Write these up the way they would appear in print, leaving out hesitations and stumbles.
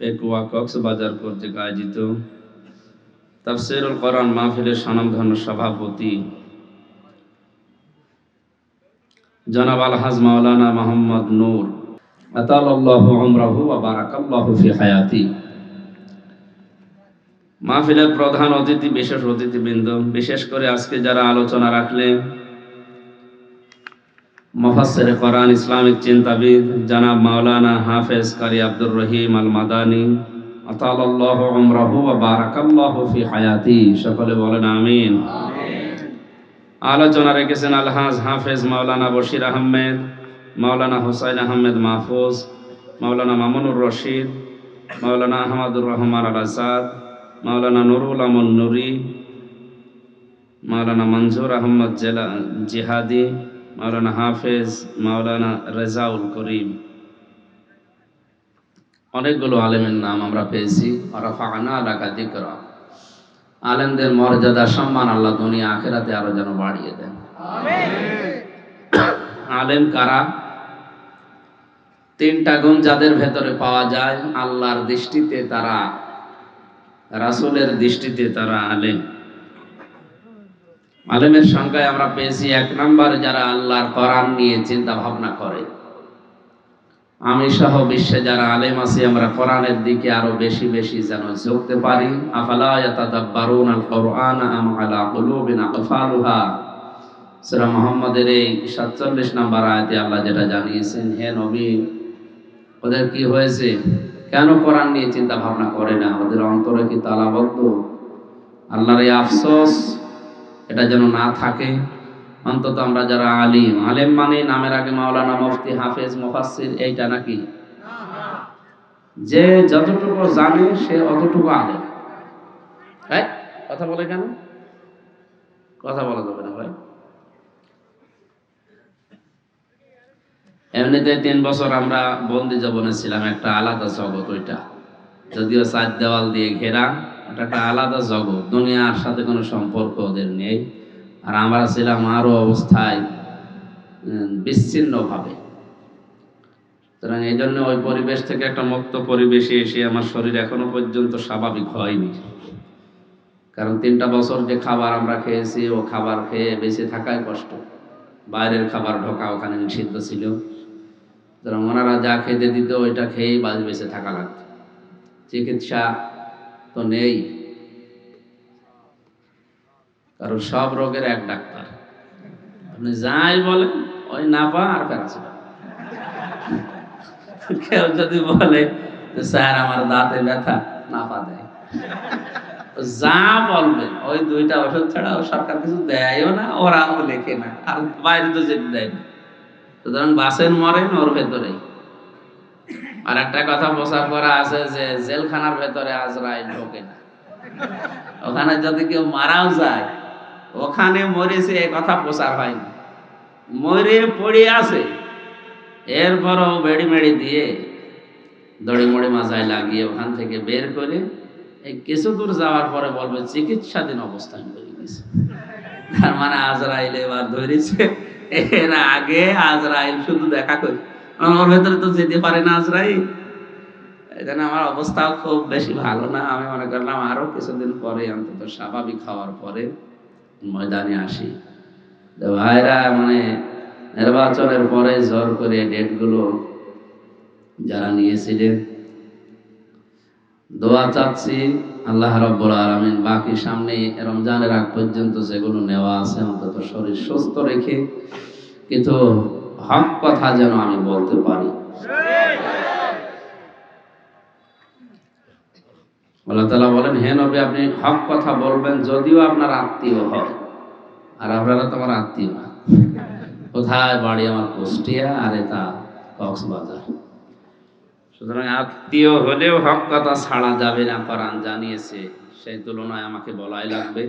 পেকুয়া কক্সবাজার কর্তৃক আয়োজিত তাফসীরুল কোরআন মাহফিলের স্বনামধন্য সভাপতি জনাব আলহাজ মাওলানা মোহাম্মদ নূর আতালাল্লাহু উমরাহু ওয়া বারাকাল্লাহু ফি হায়াতি, মাহফিলের প্রধান অতিথি, বিশেষ অতিথিবৃন্দ, বিশেষ করে আজকে যারা আলোচনা রাখলেন, মুফাসসিরে কোরআন, ইসলামিক চিন্তাবিদ জনাব মাওলানা হাফেজ কারি আব্দুর রহিম আল মাদানী আতালাল্লাহু উমরাহু ওয়া বারাকাল্লাহু ফি হায়াতি, সকলে বলেন আমিন। আলোচনা রেখেছেন আলহাজ হাফেজ মাওলানা বশির আহমেদ, মাওলানা হুসাইন আহমেদ মাহফুজ, মাওলানা মামুনুর রশিদ, মাওলানা আহমদুর রহমান আল আসাদ, মাওলানা নুরুল আমন নুরি, মাওলানা মঞ্জুর আহমদ জিহাদি, মাওলানা হাফেজ মাওলানা রেজাউল করিম। অনেকগুলো আলেমের নাম আমরা পেয়েছি। রাফা'না লাকা যিকরা, আলেমদের মর্যাদা সম্মান আল্লাহ দুনিয়া আখিরাতে আরো যেন বাড়িয়ে দেন। আলেম কারা? তিনটা গুণ যাদের ভেতরে পাওয়া যায়, আল্লাহর দৃষ্টিতে তারা, রাসূলের দৃষ্টিতে তারা আলেম। আলেমের সংখ্যায় আমরা পেয়েছি, এক নাম্বার যারা আল্লাহর কোরআন নিয়ে চিন্তা ভাবনা করে। আমি সহ বিশ্বে যারা আলেম আছি, আমরা কোরআনের দিকে আরো বেশি বেশি যেন ঝুঁকতে পারি। আফালা ইয়াতাদাব্বারুনাল কুরআন আম আলা কুলুবিন আকফালুহা, সূরা মুহাম্মদের এই ৪৭ নম্বর আয়াতে আল্লাহ যেটা জানিয়েছেন, হে নবী, ওদের কি হয়েছে? কেন কোরআন নিয়ে চিন্তা ভাবনা করে না? ওদের অন্তরে কি তালাবদ্ধ? আল্লাহর এই আফসোস এটা যেন না থাকে। অন্তত আমরা যারা আলিম, আলেম মানে নামের আগে মাওলানা, মুফতি, হাফেজ, মুফাসসির, এইটা নাকি? যে যতটুকু জানে সে অতটুকু আলেম। হ্যাঁ, কথা বলে কেন? কথা বলা যাবে না ভাই। এমনিতে ৩ বছর আমরা বন্দি জীবনে ছিলাম, একটা আলাদা জগৎ ওইটা, যদিও ৪ দেওয়াল দিয়ে ঘেরা, ওটা একটা আলাদা জগৎ, দুনিয়ার সাথে কোনো সম্পর্ক ওদের নেই। আর আমরা ছিলাম আরো অবস্থায় বিচ্ছিন্ন ভাবে। সুতরাং এই জন্য ওই পরিবেশ থেকে একটা মুক্ত পরিবেশে এসে আমার শরীর এখনো পর্যন্ত স্বাভাবিক হয়নি। কারণ ৩টা বছর যে খাবার আমরা খেয়েছি, ও খাবার খেয়ে বেঁচে থাকাই কষ্ট। বাইরের খাবার ঢোকা ওখানে নিষিদ্ধ ছিল। সুতরাং ওনারা যা খেতে দিত ওইটা খেয়েই বেঁচে থাকা লাগতো। চিকিৎসা তো নেই, কারণ সব রোগের এক ডাক্তার। আপনি যাই বলেন, ওই নাপা আর প্যারাসিটামল। কেউ যদি বলে স্যার আমার দাঁতে ব্যথা, নাপা দেয়। যা বলবেন ওই 2টা ওষুধ ছাড়া সরকার কিছু দেয়ও না, ওরাও লেখে না, আর বাইরে তো যেতে দেয় না। সুতরাং বাসেন মরেন ওর ভেতরেই। আর একটা কথা প্রচার করা আছে যে জেলখানার ভেতরে আজরাইল ঢোকে না। ওখানে যদি কেউ মারাও যায়, ওখানে মরেছে এ কথা প্রচার হয় না, মরে পড়ে আছে, এরপরও বেড়ি মেড়ি দিয়ে দড়ি মড়ি মাথায় লাগিয়ে ওখান থেকে বের করে এই কিছু দূর যাওয়ার পরে বলবে চিকিৎসাধীন অবস্থায় বেরিয়ে গেছে। তার মানে আজরাইল এবার ধরেছে। এর আগে আজরাইল শুধু দেখা করে, আমার ভেতরে তো যেতে পারে না আজরাইল। এই জন্য আমার অবস্থাও খুব বেশি ভালো না। আমি মনে করলাম আরো কিছুদিন পরে, অন্তত স্বাভাবিক হওয়ার পরে ময়দানে আসি। ভাইরা, মানে নির্বাচনের পরে জোর করে ডেটগুলো যারা নিয়েছিলেন, দোয়া চাচ্ছি আল্লাহ রাব্বুল আলামিন বাকি সামনে রমজানের আগ পর্যন্ত যেগুলো নেওয়া আছে, অন্তত শরীর সুস্থ রেখে কিন্তু হক কথা যেন আমি বলতে পারি। আল্লাহ তাআলা বলেন, হে নবী, আপনি হক কথা বলবেন যদিও আপনার আত্মীয় হয়। আর আপনারা তো আমার আত্মীয় না। কোথায় বাড়ি? আমার কুষ্টিয়া, আর এটা কক্সবাজার। সুতরাং আত্মীয় হলেও হক কথা ছাড়া যাবে না, কোরআন জানিয়েছে। সেই তুলনায় আমাকে বলাই লাগবে।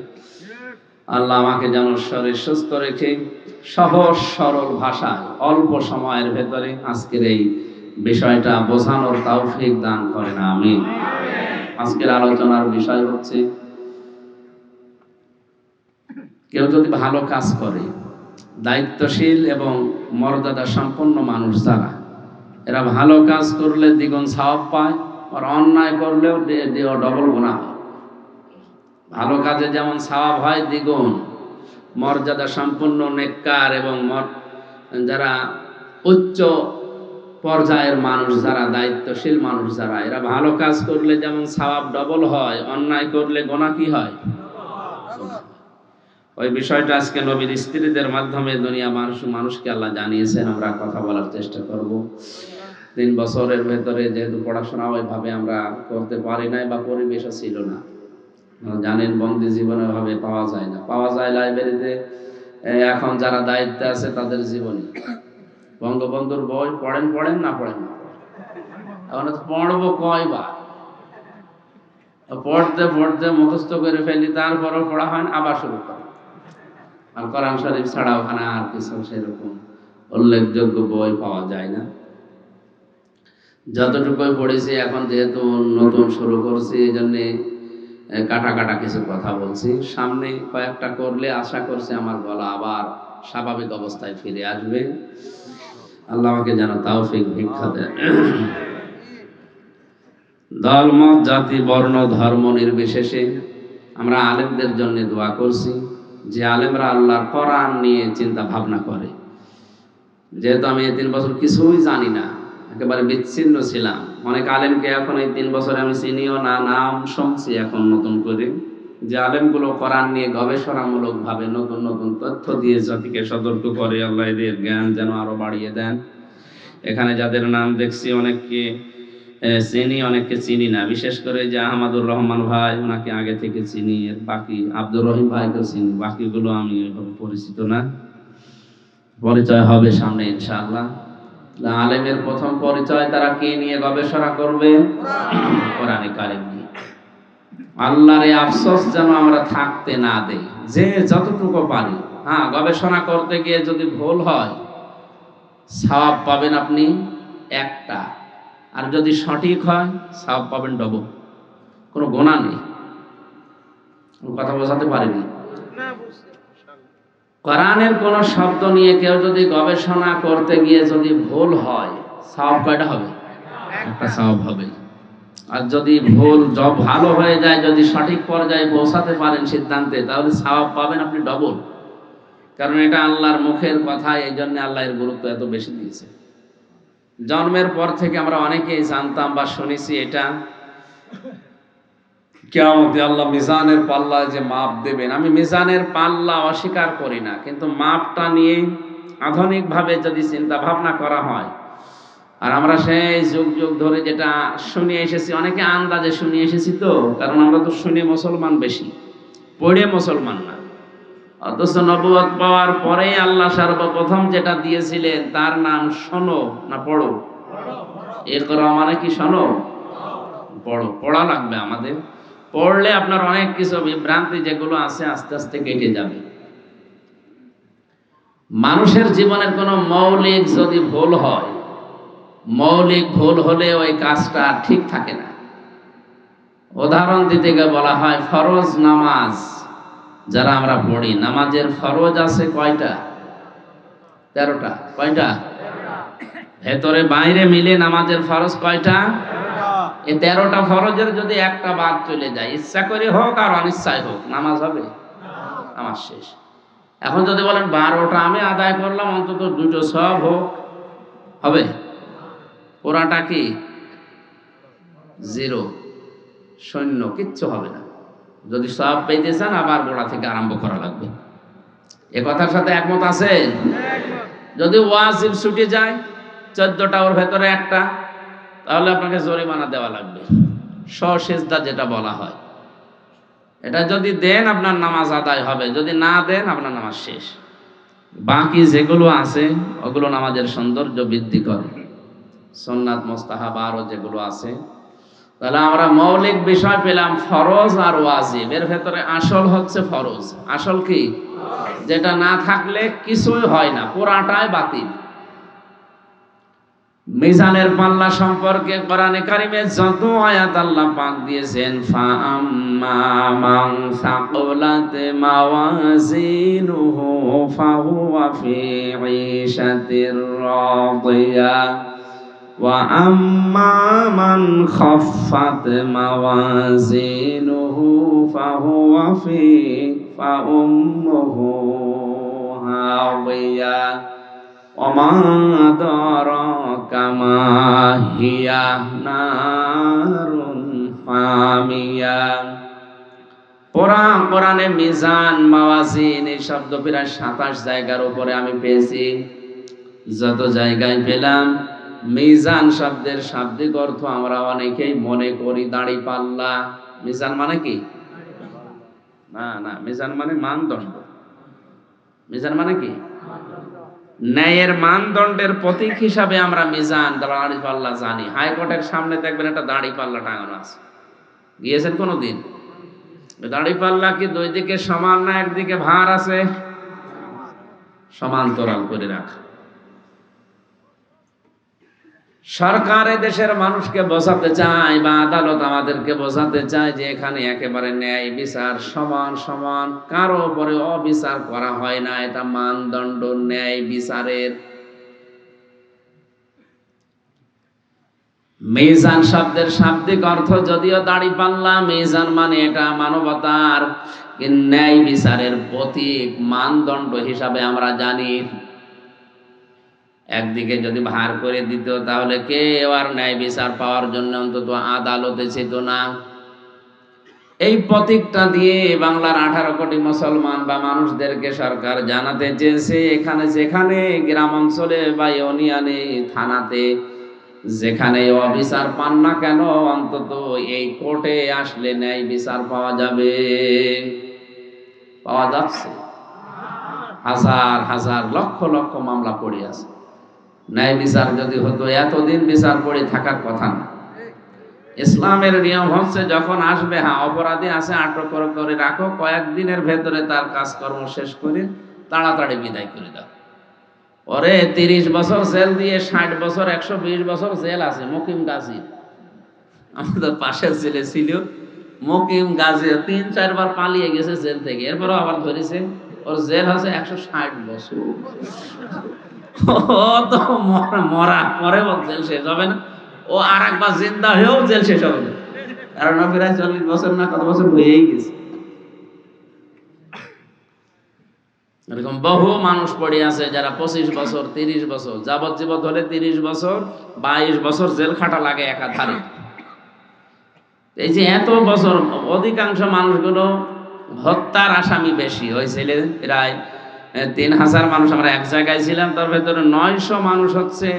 আল্লাহ আমাকে যেন শরীর সুস্থ রেখে সহজ সরল ভাষায় অল্প সময়ের ভেতরে আজকের এই বিষয়টা বোঝানোর তৌফিক দান করেন, আমিন। আজকের আলোচনার বিষয় হচ্ছে, কেউ যদি ভালো কাজ করে, দায়িত্বশীল এবং মর্যাদা সম্পন্ন মানুষ যারা, এরা ভালো কাজ করলে দ্বিগুণ সওয়াব পায়, আর অন্যায় করলেও ডবল গুনাহ হয়। ভালো কাজে যেমন সওয়াব হয় দ্বিগুণ, মর্যাদা সম্পন্ন নেককার এবং যারা উচ্চ পর্যায়ের মানুষ, যারা দায়িত্বশীল মানুষ, যারা এরা ভালো কাজ করলে যেমন সওয়াব ডবল হয়, অন্যায় করলে গুনাহ কি হয়? ওই বিষয়টা আজকে নবীর স্ত্রীদের মাধ্যমে দুনিয়া মানুষকে আল্লাহ জানিয়েছেন। আমরা কথা বলার চেষ্টা করব। 3 বছরের ভেতরে যেহেতু পড়াশোনা ওইভাবে আমরা করতে পারি নাই বা পরিবেশও ছিল না, জানেন বন্দি জীবনে ভাবে পাওয়া যায় না, পাওয়া যায় লাইব্রেরিতে। এখন যারা দায়িত্বে আছে তাদের জীবনী, বঙ্গবন্ধুর বই পড়েন না পড়েন না, এখন পড়বো কয়বার, পড়তে মুখস্থ করে ফেলি, তারপরও পড়া হয় না, আবার শুরু করে। আর কোরআন শরীফ ছাড়া ওখানে আর কিছু সেরকম উল্লেখযোগ্য বই পাওয়া যায় না। যতটুকুই পড়েছি, এখন যেহেতু নতুন শুরু করছি এই জন্যে কাটা কিছু কথা বলছি। সামনে কয়েকটা করলে আশা করছি আমার গলা আবার স্বাভাবিক অবস্থায় ফিরে আসবে। আল্লাহ আমাকে যেন তৌফিক ভিক্ষা দেন। দল মত জাতি বর্ণ ধর্ম নির্বিশেষে আমরা আলেমদের জন্য দোয়া করছি, যে আলেমরা আল্লাহর কোরআন নিয়ে চিন্তা ভাবনা করে। যেহেতু আমি এই 3 বছর কিছুই জানি না, একেবারে বিচ্ছিন্ন ছিলাম, অনেক আলেমকে এখন এই 3 বছরে আমি চিনিও না, নাম শুনছি এখন নতুন করে। যে আলেমগুলো কোরআন নিয়ে গবেষণামূলক ভাবে নতুন নতুন তথ্য দিয়ে জাতিকে সতর্ক করে, আল্লাহ এদের জ্ঞান যেন আরো বাড়িয়ে দেন। এখানে যাদের নাম দেখছি অনেককে চিনি, অনেককে চিনি না। বিশেষ করে যে আহমদুর রহমান ভাই, ওনাকে আগে থেকে চিনি। এর বাকি আব্দুর রহিম ভাইকে চিনি, বাকিগুলো আমি পরিচিত না। পরিচয় হবে সামনে ইনশাআল্লাহ। আলেমের প্রথম পরিচয় তারা কি নিয়ে গবেষণা করবে? কোরআনে কারিম নিয়ে। আল্লাহর এই আফসোস যেন আমরা থাকতে না দেই, যে যতটুকু পারি। হ্যাঁ, গবেষণা করতে গিয়ে যদি ভুল হয়, সওয়াব পাবেন আপনি একটা, আর যদি সঠিক হয় সওয়াব পাবেন ডবল, কোনো গুনাহ নেই। কথা বোঝাতে পারিনি? কোরআনের কোন শব্দ নিয়ে কেউ যদি গবেষণা করতে গিয়ে যদি ভুল হয়, সওয়াব কয়টা হবে? একটা সওয়াব হবে। আর যদি ভুল ভালো হয়ে যায়, যদি সঠিক পর্যায়ে পৌঁছাতে পারেন সিদ্ধান্তে, তাহলে সওয়াব পাবেন আপনি ডবল। কারণ এটা আল্লাহর মুখের কথা, এই জন্য আল্লাহ এর গুরুত্ব এত বেশি দিয়েছে। জন্মের পর থেকে আমরা অনেকেই জানতাম বা শুনেছি এটা কিয়ামতে আল্লাহ মিজানের পাল্লায় যে মাপ দেবেন। আমি মিজানের পাল্লা অস্বীকার করি না, কিন্তু মাপটা নিয়ে আধুনিকভাবে যদি চিন্তা ভাবনা করা হয়, আর আমরা সেই যুগ যুগ ধরে যেটা শুনে এসেছি, অনেকে আন্দাজে শুনে এসেছি, তো কারণ আমরা তো শুনে মুসলমান বেশি, পড়ে মুসলমান না। অথচ নবুয়ত পাওয়ার পরে আল্লাহ সর্বপ্রথম যেটা দিয়েছিলেন তার নাম শোনো না পড়ো। ইকরা মানে কি? শোনো, পড়ো। পড়া লাগবে আমাদের। পড়লে আপনার অনেক কিছু বিভ্রান্তি যেগুলো আছে আস্তে আস্তে কেটে যাবে। মানুষের জীবনের কোনো মৌলিক যদি ভুল হয়, মৌলিক ভুল হলে ওই কাজটা ঠিক থাকে না। উদাহরণ দিতে গিয়ে বলা হয়, ফরজ নামাজ যারা আমরা পড়ি, নামাজের ফরজ আছে কয়টা? 13টা। কয়টা? ভেতরে বাইরে মিলে নামাজের ফরজ কয়টা? এই 13টা ফরজের যদি একটা বাদ চলে যায়, ইচ্ছা করে হোক আর অনিচ্ছায় হোক, নামাজ হবে? নামাজ শেষ। এখন যদি বলেন 12টা আমি আদায় করলাম, অন্তত 2টো সওয়াব হোক, হবে? পুরাটা কি জিরো, শূন্য, কিচ্ছু হবে না। যদি সওয়াব পেতে চান আবার গোড়া থেকে আরম্ভ করা লাগবে। এ কথার সাথে একমত আছেন? যদি ওয়াজিব ছুটে যায়, 14টা ওর ভেতরে একটা, তাহলে আপনাকে জরিমানা দেওয়া লাগবে, সসেজদা যেটা বলা হয়। এটা যদি দেন আপনার নামাজ আদায় হবে, যদি না দেন আপনার নামাজ শেষ। বাকি যেগুলো আছে ওগুলো নামাজের সৌন্দর্য বৃদ্ধি করে, সুন্নাত মুস্তাহাব আরও যেগুলো আছে। তাহলে আমরা মৌলিক বিষয় পেলাম ফরজ আর ওয়াজিব। এর ভেতরে আসল হচ্ছে ফরজ। আসল কি? যেটা না থাকলে কিছুই হয় না, পুরাটাই বাতিল। মিজানের পাল্লা সম্পর্কে কোরআনে কারিমে যত আয়াত আল্লাহ পাক দিয়েছেন, ফাআম্মা মান সাকুলাত মাওয়াজিনুহু ফাহুয়া ফি ঈশাতির রাদিয়া ওয়া আম্মা মান খাফফাত মাওয়াজিনুহু ফাহুয়া ফি ফাউম্মুহু হাওিয়া ওয়া মা আদরাকা মা হিয়া নারুন হামিয়া। কোরআনে মিজান, মাওয়াজিন এই শব্দ প্রায় 27 জায়গার উপরে আমি পেয়েছি। যত জায়গায় পেলাম মিজান শব্দের শাব্দিক অর্থ আমরা অনেকেই মনে করি দাড়ি পাল্লা। মিজান মানে কি? না না, মিজান মানে মানদণ্ড। মিজান মানে কি? ন্যায়ের মানদণ্ডের প্রতীক হিসাবে আমরা মিজান, দাড়ি পাল্লা জানি। হাইকোর্টের সামনে দেখবেন একটা দাড়ি পাল্লা টাঙানো আছে, গিয়েছেন কোনোদিন? দাড়ি পাল্লা কি দুই দিকে সমান না একদিকে ভার আছে? সমান্তরাল করে রাখা। সরকার দেশের মানুষকে বোঝাতে চায় বা আদালত আমাদেরকে বোঝাতে চায় যে এখানে একেবারে ন্যায় বিচার, সমান সমান, কারো উপরে অবিচার করা হয় না। এটা মানদণ্ড ন্যায় বিচারের। মিজান শব্দের শাব্দিক অর্থ যদিও দাড়িপাল্লা, মিজান মানে এটা মানবতার ন্যায় বিচারের প্রতীক, মানদণ্ড হিসাবে আমরা জানি। একদিকে যদি ভার করে দিত তাহলে কেউ আর ন্যায় বিচার পাওয়ার জন্য অন্তত আদালতে যেত না। এই প্রতীকটা দিয়ে বাংলার 18 কোটি মুসলমান বা মানুষদেরকে সরকার জানাতে চেয়েছে এখানে যেখানে গ্রাম অঞ্চলে বা ইউনিয়নে, থানাতে যেখানে অবিচার পান না কেন, অন্তত এই কোর্টে আসলে ন্যায় বিচার পাওয়া যাবে। পাওয়া যাচ্ছে। হাজার হাজার লক্ষ লক্ষ মামলা পড়ে আছে। ন্যায় বিচার যদি হতো এতদিন বিচার পড়ে থাকার কথা না। ইসলামের নিয়ম হচ্ছে যখন আসবে, হ্যাঁ অপরাধী আছে আটক করে রাখো, কয়েকদিনের ভেতরে তার কাজকর্ম শেষ করে তাড়াতাড়ি বিদায় করে দাও। ওরে 30 বছর জেল দিয়ে 60 বছর 120 বছর জেল আছে মকিম গাজী। আমাদের পাশের জেলে ছিল মকিম গাজী, 3-4 বার পালিয়ে গেছে জেল থেকে, এরপরও আবার ধরেছে। ওর জেল আছে 160 বছর। ও তো মরা পরে জেল শেষ হবে না, ও আর একবার জিন্দা হয়েও জেল শেষ হবে না, কারণ প্রায় 40 বছর না কত বছর হয়েই গেছে। এরকম বহু মানুষ পড়ে আছে যারা 25 বছর 30 বছর যাবজ্জীবন হলে 30 বছর 22 বছর জেল খাটা লাগে একাধারে। এই যে এত বছর, অধিকাংশ মানুষগুলো হত্যার আসামি বেশি হয়েছিল। প্রায় 3000 মানুষ আমরা এক জায়গায় ছিলাম, তার ভেতরে 900 মানুষ হচ্ছে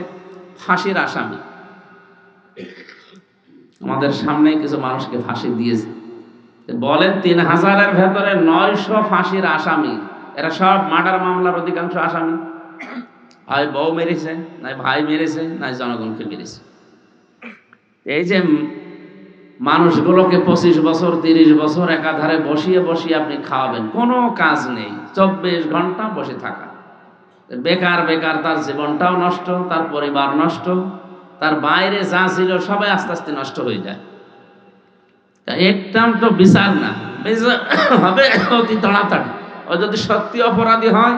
ফাঁসির আসামি। আমাদের সামনে কিছু মানুষকে ফাঁসি দিয়েছে। বলেন 3000-এর ভেতরে 900 ফাঁসির আসামি। এরা সব মার্ডার মামলার অধিকাংশ আসামি। হয় বউ মেরেছে, নাই ভাই মেরেছে, নাই জনগণকে মেরেছে। এই যে মানুষগুলোকে 25 বছর 30 বছর একাধারে বসিয়ে বসিয়ে আপনি খাওয়াবেন, কোনো কাজ নেই, 24 ঘন্টা বসে থাকা, বেকার বেকার, তার জীবনটাও নষ্ট, তার পরিবার নষ্ট, তার বাইরে যা ছিল সবাই আস্তে আস্তে নষ্ট হয়ে যায়। একদম তো বিচার না, বিচার হবে অতি তাড়াতাড়ি। ও যদি সত্যি অপরাধী হয়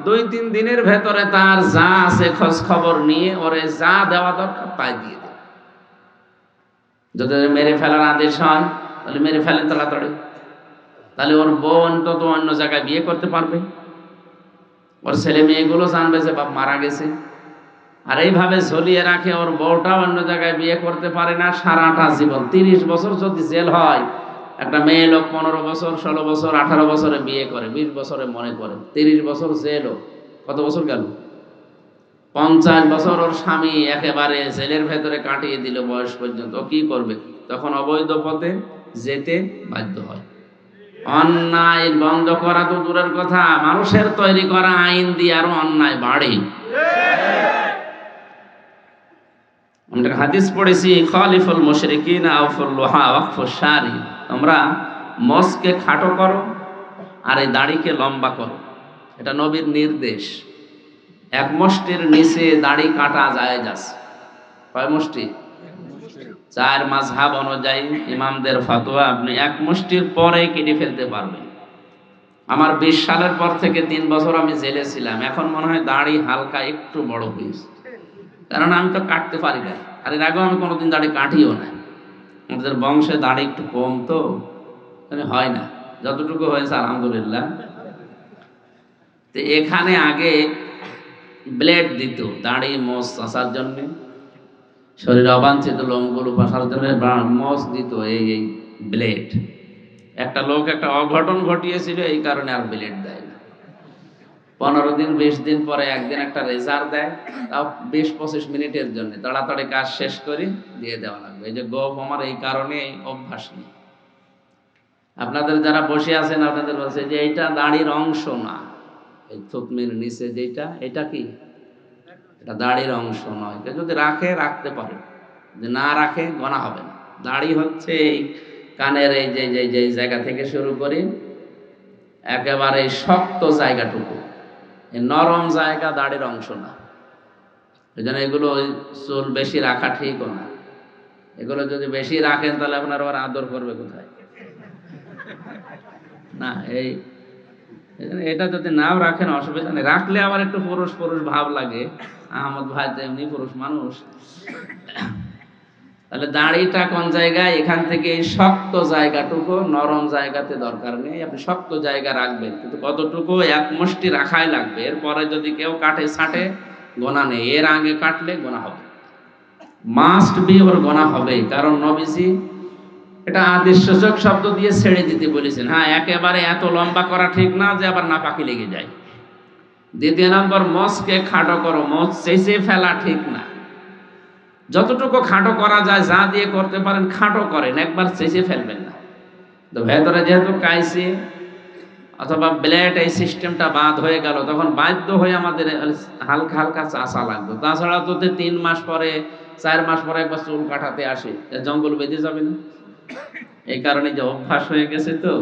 2-3 দিনের ভেতরে তার যা আছে খোঁজ খবর নিয়ে ওরে যা দেওয়া দরকার তাই দিয়ে দেয়। যদি মেরে ফেলার আদেশ হয় তাহলে মেরে ফেলেন তাড়াতাড়ি, তাহলে ওর বউ অন্তত অন্য জায়গায় বিয়ে করতে পারবে, ওর ছেলে মেয়েগুলো জানবে যে বাপ মারা গেছে। আর এইভাবে ঝুলিয়ে রাখে, ওর বউটাও অন্য জায়গায় বিয়ে করতে পারে না সারাটা জীবন। 30 বছর যদি জেল হয়, একটা মেয়ে লোক 15 বছর 16 বছর 18 বছরে বিয়ে করে, 20 বছরে মনে করে, 30 বছর জেল, কত বছর গেল? 50 বছর ওর স্বামী একেবারে জেলের ভেতরে কাটিয়ে দিল বয়স পর্যন্ত। ও কি করবে? তখন অবৈধ পথে যেতে বাধ্য হয়। অন্যায় বন্ধ করা তো দূরের কথা, মানুষের তৈরি করা আইন দিয়ে আরো অন্যায় বাড়ে। আমরা হাদিস পড়েছি, খালিফুল মুশরিকিন আউফুল লোহা ওয়াকফুশ শারি, তোমরা মসকে খাটো করো আর এই দাড়িকে লম্বা করো। এটা নবীর নির্দেশ। 1 মুষ্টির নিচে দাড়ি কাটা জায়েজ আছে। কয় মুষ্টি? 4 মাযহাব অনুযায়ী ইমামদের ফতোয়া, আপনি 1 মুষ্টির পরে কেটে ফেলতে পারবেন। আমার 20 সালের পর থেকে 3 বছর আমি জেলে ছিলাম, এখন মনে হয় দাড়ি হালকা একটু বড় হয়েছে। কারণ আমি তো কাটতে পারি না, আর এর আগেও আমি কোনোদিন দাড়ি কাটিও না। আমাদের বংশে দাড়ি একটু কম তো হয় না, যতটুকু হয়েছে আলহামদুলিল্লাহ। তো এখানে আগে ব্লেড দিত দাড়ি মোচ চাষার জন্য, শরীরে অবাঞ্ছিত লোমগুলো পাশার জন্য মোচ দিত এই ব্লেড। একটা লোক একটা অঘটন ঘটিয়েছিল, এই কারণে আর ব্লেড দেয় না। 15 দিন 20 দিন পরে একদিন একটা রেজার দেয়, তাও 20-25 মিনিটের জন্য, তাড়াতাড়ি কাজ শেষ করে দিয়ে দেওয়া লাগবে। এই যে গোপ আমার এই কারণে অভ্যাস নেই। আপনাদের যারা বসে আছেন আপনাদের বলছে যে এইটা দাড়ির অংশ না, এই থুতনির নিচে যেটা, এটা কি, এটা দাড়ির অংশ নয়। কেউ যদি রাখে রাখতে পারে, যদি না রাখে গোনা হবে না। দাড়ি হচ্ছে এই কানের এই যে যে যে জায়গা থেকে শুরু করি একেবারে শক্ত জায়গাটুকু, এই নরম জায়গা দাড়ির অংশ না। এই জন্য এগুলো চুল বেশি রাখা ঠিকও না। এগুলো যদি বেশি রাখেন তাহলে আপনার আবার আদর করবে কোথায় না। এটা যদি নাও রাখেন অসুবিধা নেই, রাখলে আবার একটু পুরুষ পুরুষ ভাব লাগে। আহমদ ভাই তো এমনি পুরুষ মানুষ। তাহলে দাড়িটা কোন জায়গায়, এখান থেকে এই শক্ত জায়গাটুকু, নরম জায়গাতে দরকার নেই, আপনি শক্ত জায়গা রাখবেন, কিন্তু কতটুকু, এক মুষ্টি রাখাই লাগবে। এরপরে যদি কেউ কাটে ছাটে গোনা নেই, এর আগে কাটলে গোনা হবে, মাস্ট বি, ওর গোনা হবে। কারণ নবীজি এটা আদেশসূচক শব্দ দিয়ে ছেড়ে দিতে বলেছেন। হ্যাঁ, একেবারে এত লম্বা করা ঠিক না যে আবার নাপাকি লেগে যায়। দ্বিতীয় নম্বর, মোচকে খাটো করো, মোচ চেঁচে ফেলা ঠিক না। যতটুকু খাটো করা যায়, যা দিয়ে করতে পারেন খাটো করেন, একবার চেঁচে ফেলবেন না। তো ভেতরে যেহেতু কাইসি অথবা ব্লেড এই সিস্টেমটা বাদ হয়ে গেল, তখন বাধ্য হয়ে আমাদের হালকা হালকা চাষা লাগবে। তাছাড়া তো 3 মাস পরে 4 মাস পরে একবার চুল কাটাতে আসে, জঙ্গল বেঁধে যাবে না। এই কারণে যে অভ্যাস হয়ে গেছে। তো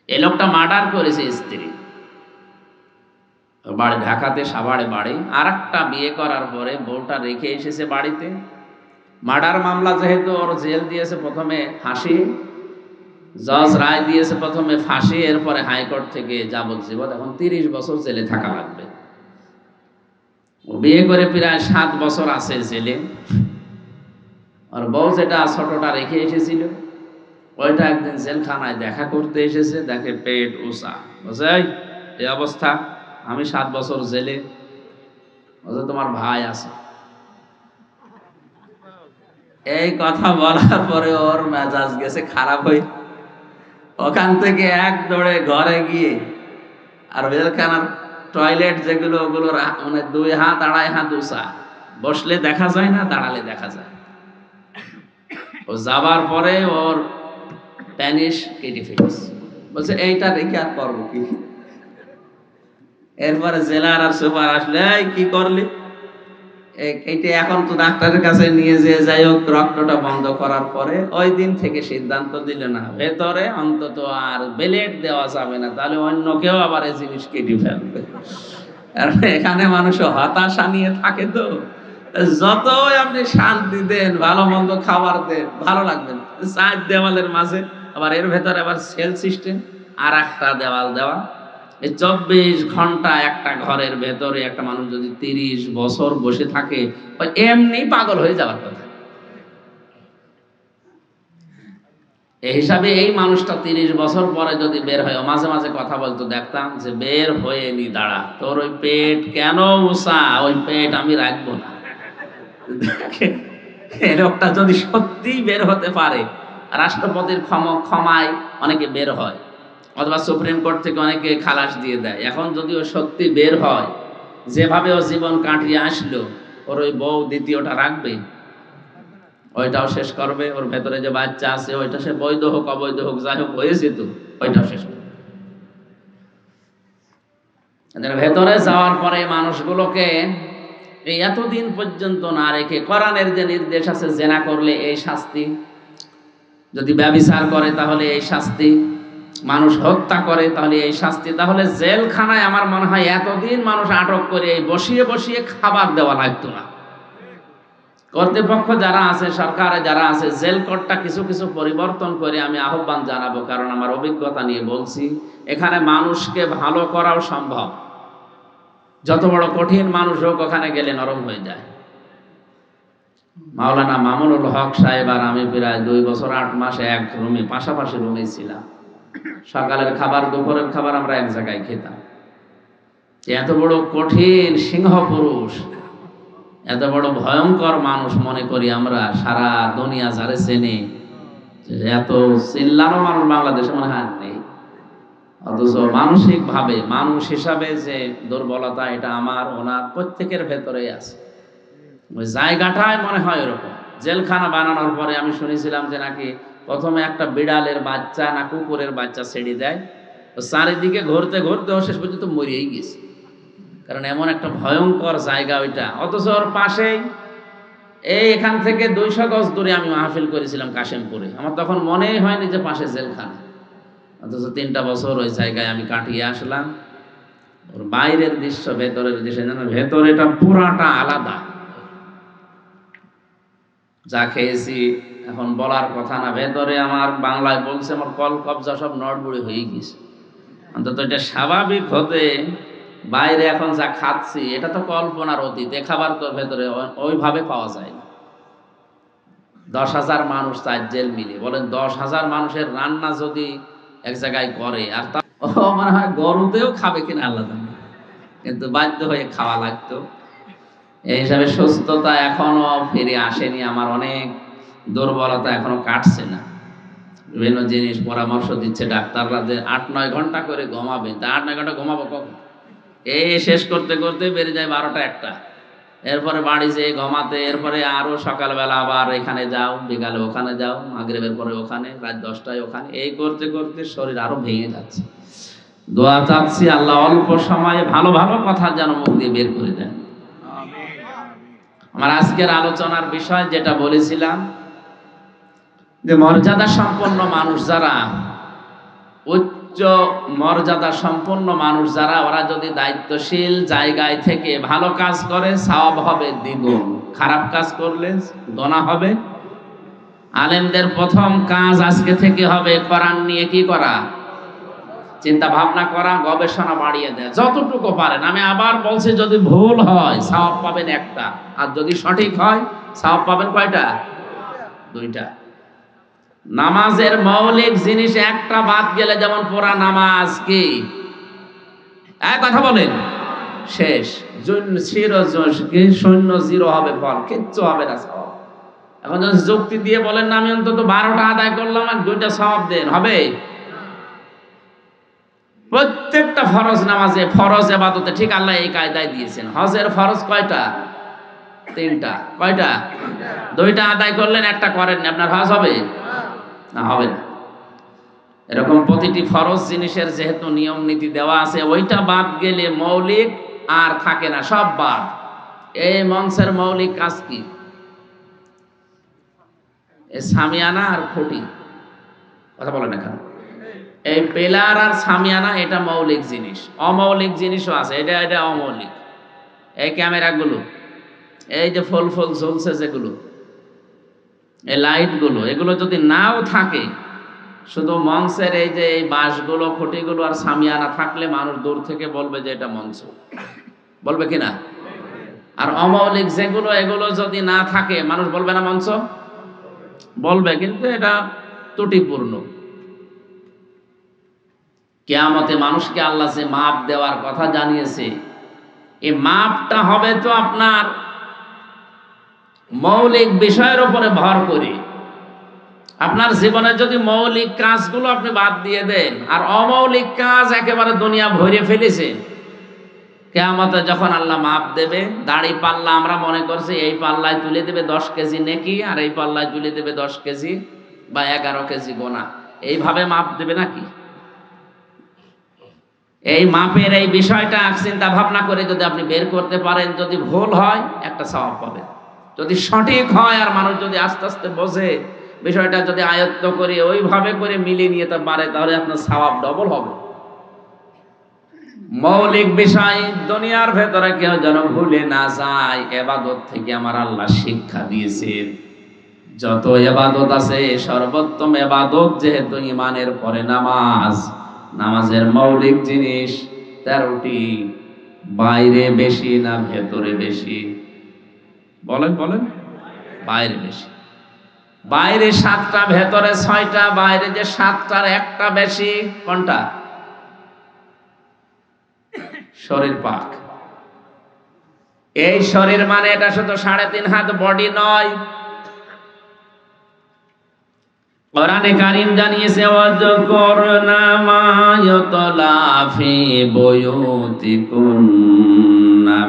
এই লোকটা মার্ডার করেছে স্ত্রী, বাড়ি ঢাকাতে, সাভারে বাড়ি। আর একটা বিয়ে করার পরে বউটা রেখে এসেছে বাড়িতে। মার্ডার মামলা যেহেতু, ওর জেল দিয়েছে প্রথমে ফাঁসি, জজ রায় দিয়েছে প্রথমে ফাঁসি, এরপরে হাইকোর্ট থেকে যাবজ্জীবন, এখন 30 বছর জেলে থাকা লাগবে। ও বিয়ে করে প্রায় 7 বছর আছে জেলে। আর বউ যেটা ছোটটা রেখে এসেছিল, ওইটা একদিন জেলখানায় দেখা করতে এসেছে, দেখে পেট উঁচা, বুঝে এই অবস্থা, আমি 7 বছর জেলে, বলছে তোমার ভাই আছে। এই কথা বলার পরে ওর মেজাজ গেছে খারাপ হয়ে, ওখান থেকে এক দৌড়ে ঘরে গিয়ে, আর জেলখানার টয়লেট যেগুলো, ওগুলো মানে 2 হাত 2.5 হাত উঁচা, বসলে দেখা যায় না, দাঁড়ালে দেখা যায়। ও যাবার পরে ওর প্যানিস কেটে ফেলেছে, বলছে এইটা রেখে আর করবো কি। এরপরে জেলার আর সুপার আসলে, এই কি করলি, এইটা এখন তো ডাক্তারের কাছে নিয়ে যেয়ে, যাই হোক রক্তটা বন্ধ করার পরে ওই দিন থেকে সিদ্ধান্ত দিল, না ভেতরে অন্তত আর ব্লেড দেওয়া যাবে না, তাহলে অন্য কেউ আবার এই জিনিস কেটে ফেলবে। কারণ এখানে মানুষ হতাশা নিয়ে থাকে। তো যতই আপনি শান্তি দেন, ভালো মন্দ খাবার দেন, ভালো লাগবে না। 4 দেওয়ালের মাঝে আবার এর ভেতরে আবার সেল সিস্টেম, আর একটা দেওয়াল দেওয়া, এই 24 ঘন্টা একটা ঘরের ভেতরে একটা মানুষ যদি 30 বছর বসে থাকে, এমনি পাগল হয়ে যাওয়ার কথা। এই হিসাবে এই মানুষটা 30 বছর পরে যদি বের হয়, মাঝে মাঝে কথা বলতো, দেখতাম যে বের হয়ে নি দাঁড়া, তোর ওই পেট কেন উষা, ওই পেট আমি রাখবো না। এই লোকটা যদি সত্যি বের হতে পারে, রাষ্ট্রপতির ক্ষমায় অনেকে বের হয়, অথবা সুপ্রিম কোর্ট থেকে অনেকে খালাস দিয়ে দেয়। এখন যদি ও সত্যি বের হয়, যেভাবে ও জীবন কাটিয়ে আসলো, ওর ওই বউ দ্বিতীয়টা রাখবে, ওইটাও শেষ করবে। ওর ভেতরে যে বাচ্চা আছে, ওইটা সে বৈধ হোক অবৈধ হোক, যাই হোক হয়েছে, তো ওইটাও শেষ করবে। ভেতরে যাওয়ার পরে মানুষগুলোকে এই এতদিন পর্যন্ত না রেখে, কোরআনের যে নির্দেশ আছে, জেনা করলে এই শাস্তি, যদি ব্যভিচার করে তাহলে এই শাস্তি, মানুষ হত্যা করে তাহলে এই শাস্তি, তাহলে জেলখানায় আমার মনে হয় এতদিন মানুষ আটক করে এই বসিয়ে বসিয়ে খাবার দেওয়া লাগতো না। কর্তৃপক্ষ যারা আছে, সরকারে যারা আছে, জেল কোডটা কিছু কিছু পরিবর্তন করে আমি আহ্বান জানাবো, কারণ আমার অভিজ্ঞতা নিয়ে বলছি, এখানে মানুষকে ভালো করাও সম্ভব যত বড় কঠিন মানুষ হোক ওখানে গেলে নরম হয়ে যায়। মাওলানা মামুনুল হক সাহেব আর আমি প্রায় 2 বছর 8 মাস এক রুমে, পাশাপাশি রুমে ছিলাম। সকালের খাবার দুপুরের খাবার আমরা এক জায়গায় খেতাম। এত বড় কঠিন সিংহ পুরুষ, এত বড় ভয়ঙ্কর মানুষ মনে করি আমরা, সারা দুনিয়া যারে চেনে, এত চিল্লানো মানুষ বাংলাদেশে মনে হয় নেই। অথচ মানসিক ভাবে, মানুষ হিসাবে যে দুর্বলতা, এটা আমার ওনার প্রত্যেকের ভেতরেই আছে। ওই জায়গাটায় মনে হয় এরকম। জেলখানা বানানোর পরে আমি শুনেছিলাম যে নাকি প্রথমে একটা বিড়ালের বাচ্চা না কুকুরের বাচ্চা ছেড়ে দেয়, চারিদিকে ঘুরতে ঘুরতে ও শেষ পর্যন্ত মরিয়েই গেছে, কারণ এমন একটা ভয়ঙ্কর জায়গা ওইটা। অথচ ওর পাশেই এখান থেকে 200 গজ দূরে আমি মাহফিল করেছিলাম কাশিমপুরে। আমার তখন মনেই হয়নি যে পাশে জেলখানা, অথচ 3টা বছর ওই জায়গায় আমি কাটিয়ে আসলাম। ওর বাইরের দৃশ্য ভেতরের দৃশ্য, ভেতরেটা পুরাটা আলাদা। যা খেয়েছি এখন বলার কথা না, ভেতরে আমার বাংলায় বলছে আমার কল কবজা সব নড়বড়ে হয়ে গেছে। অন্তত এটা স্বাভাবিক হতে, বাইরে এখন যা খাচ্ছি এটা তো কল্পনার অতীত, খাবার তো ভেতরে ওইভাবে পাওয়া যায় না। 10,000 মানুষ তার জেল মিলে, বলেন 10,000 মানুষের রান্না যদি এক জায়গায় করে, আর তা মনে হয় গরুতেও খাবে কিনা আল্লাহ জানে, কিন্তু বাধ্য হয়ে খাওয়া লাগতো। এই হিসাবে সুস্থতা এখনো ফিরে আসেনি আমার, অনেক দুর্বলতা এখনো কাটছে না। বিভিন্ন জিনিস পরামর্শ দিচ্ছে ডাক্তাররা যে 8-9 ঘন্টা করে ঘুমাবেন। তা 8-9 ঘন্টা ঘুমাবো কখন? শেষ করতে করতে বেড়ে যায় 12টা 1টা, এরপরে বাড়ি যেয়ে ঘুমাতে, এরপরে আরো সকালবেলা আবার এখানে যাও, বিকালে ওখানে যাও, মাগরিবের পরে ওখানে, রাত 10টায় ওখানে, এই করতে করতে শরীর আরো ভেঙে যাচ্ছে। দোয়া চাচ্ছি আল্লাহ অল্প সময়ে ভালো ভালো কথা যেন মুখ দিয়ে বের করে দেন। আমার আজকের আলোচনার বিষয় যেটা বলেছিলাম, যে মর্যাদা সম্পন্ন মানুষ যারা, উচ্চ মর্যাদা সম্পন্ন মানুষ যারা, ওরা যদি দায়িত্বশীল জায়গায় থেকে ভালো কাজ করে সওয়াব হবে দ্বিগুণ, খারাপ কাজ করলে গোনা হবে। আলেমদের প্রথম কাজ আজকে থেকে হবে কোরআন নিয়ে কি করা, চিন্তা ভাবনা করা, গবেষণা বাড়িয়ে দেয় যতটুকু পারেন। আমি আবার বলছি, যদি ভুল হয় সওয়াব পাবেন 1টা, আর যদি সঠিক হয় সওয়াব পাবেন কয়টা? 2টা। নামাজের মৌলিক জিনিস একটা বাদ গেলে, যেমন পড়া নামাজ কি এক কথা বলেন শেষ, শূন্য 0 হবে ফল, কিচ্ছু হবে না সওয়াব। এখন যদি যুক্তি দিয়ে বলেন না আমি অন্তত 12টা আদায় করলাম আর 2টা সওয়াব দেন, হবে? প্রত্যেকটা ফরজ নামাজে, ফরজ ইবাদতে ঠিক আল্লাহ এই কায়দায় দিয়েছেন। হজের ফরজ কয়টা? 3টা। কয়টা? 2টা আদায় করলেন, 1টা করেন, আপনার হজ হবে না? হবে না। এরকম প্রতিটি ফরজ জিনিসের যেহেতু নিয়ম নীতি দেওয়া আছে, ওইটা বাদ গেলে মৌলিক আর থাকে না, সব বাদ। এই মঞ্চের মৌলিক কাজ কি? এই সামিয়ানা আর খুঁটি, কথা বলেন না কেন? এই পিলার আর সামিয়ানা এটা মৌলিক জিনিস, অমৌলিক জিনিসও আছে, এটা অমৌলিক। এই ক্যামেরাগুলো, এই যে ফুল ঝুলছে যেগুলো, এই লাইটগুলো, এগুলো যদি নাও থাকে, শুধু মঞ্চের এই যে এই বাঁশগুলো, খুঁটিগুলো আর সামিয়ানা থাকলে মানুষ দূর থেকে বলবে যে এটা মঞ্চ, বলবে কিনা? আর অমৌলিক যেগুলো, এগুলো যদি না থাকে মানুষ বলবে না মঞ্চ? বলবে, কিন্তু এটা ত্রুটিপূর্ণ। কিয়ামতে মানুষকে আল্লাহ যে মাপ দেওয়ার কথা জানিয়েছে, এই মাপটা হবে তো আপনার মৌলিক বিষয়ের উপরে ভর করে। আপনার জীবনে যদি মৌলিক কাজগুলো আপনি বাদ দিয়ে দেন আর অমৌলিক কাজ একেবারে দুনিয়া ভরে ফেলেছে, কিয়ামতে যখন আল্লাহ মাপ দেবে, দাড়ি পাল্লা আমরা মনে করছি এই পাল্লায় তুলে দেবে 10 কেজি নেকি, আর এই পাল্লায় তুলে দেবে 10 কেজি বা 11 কেজি গোনা, এইভাবে মাপ দেবে নাকি? এই মাপের এই বিষয়টা চিন্তা ভাবনা করে যদি আপনি বের করতে পারেন, যদি ভুল হয় 1টা সওয়াব পাবেন, যদি সঠিক হয় আর মানুষ যদি আস্তে আস্তে বোঝে বিষয়টা, যদি আয়ত্ত করে ওইভাবে করে মিলিয়ে নিতে পারে, তাহলে আপনার সওয়াব ডবল হবে। মৌলিক বিষয় দুনিয়ার ভেতরে কেউ যেন ভুলে না যায়। ইবাদত থেকে আমার আল্লাহ শিক্ষা দিয়েছেন, যত ইবাদত আছে সর্বোত্তম ইবাদত যেহেতু ঈমানের পরে নামাজ, নামাজের মৌলিক জিনিস 13টি, বাইরে বেশি না ভেতরে বেশি? বলেন বলেন। বাইরে বেশি। বাইরে 7টা, ভেতরে 6টা। বাইরে যে 7টার একটা বেশি, কোনটা? শরীর পাক। এই শরীর মানে এটা শুধু 3.5 হাত বডি নয়। কোরআনে কারীম জানিয়েছে, ওয়াযকুরনা মা ইউতলা ফি বুয়ুতিকুন্না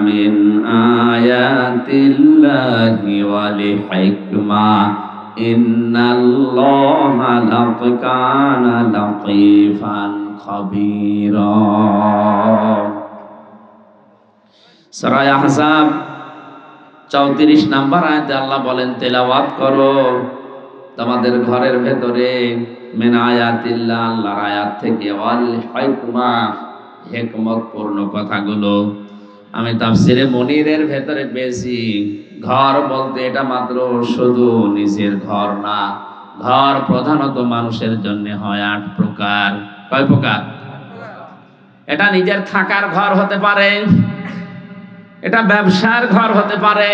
মিন আয়াতিল্লাহি ওয়াল হিকমা ইন্নাল্লাহা লাকানা লাতীফান খাবীরা। সূরা আহজাব 34 নম্বর আয়াতে আল্লাহ বলেন, তেলাওয়াত করো তোমাদের ঘরের ভেতরে মিন আয়াতিল্লাহ, আল্লাহর আয়াত থেকে, ওয়াল হিকমা, হিকমতপূর্ণ কথাগুলো। আমি তাফসিরে মুনিরের ভেতরে পেয়েছি, ঘর বলতে এটা মাত্র শুধু নিজের ঘর না। ঘর প্রধানত মানুষের জন্য হয় 8 প্রকার। কয় প্রকার? এটা নিজের থাকার ঘর হতে পারে, এটা ব্যবসার ঘর হতে পারে,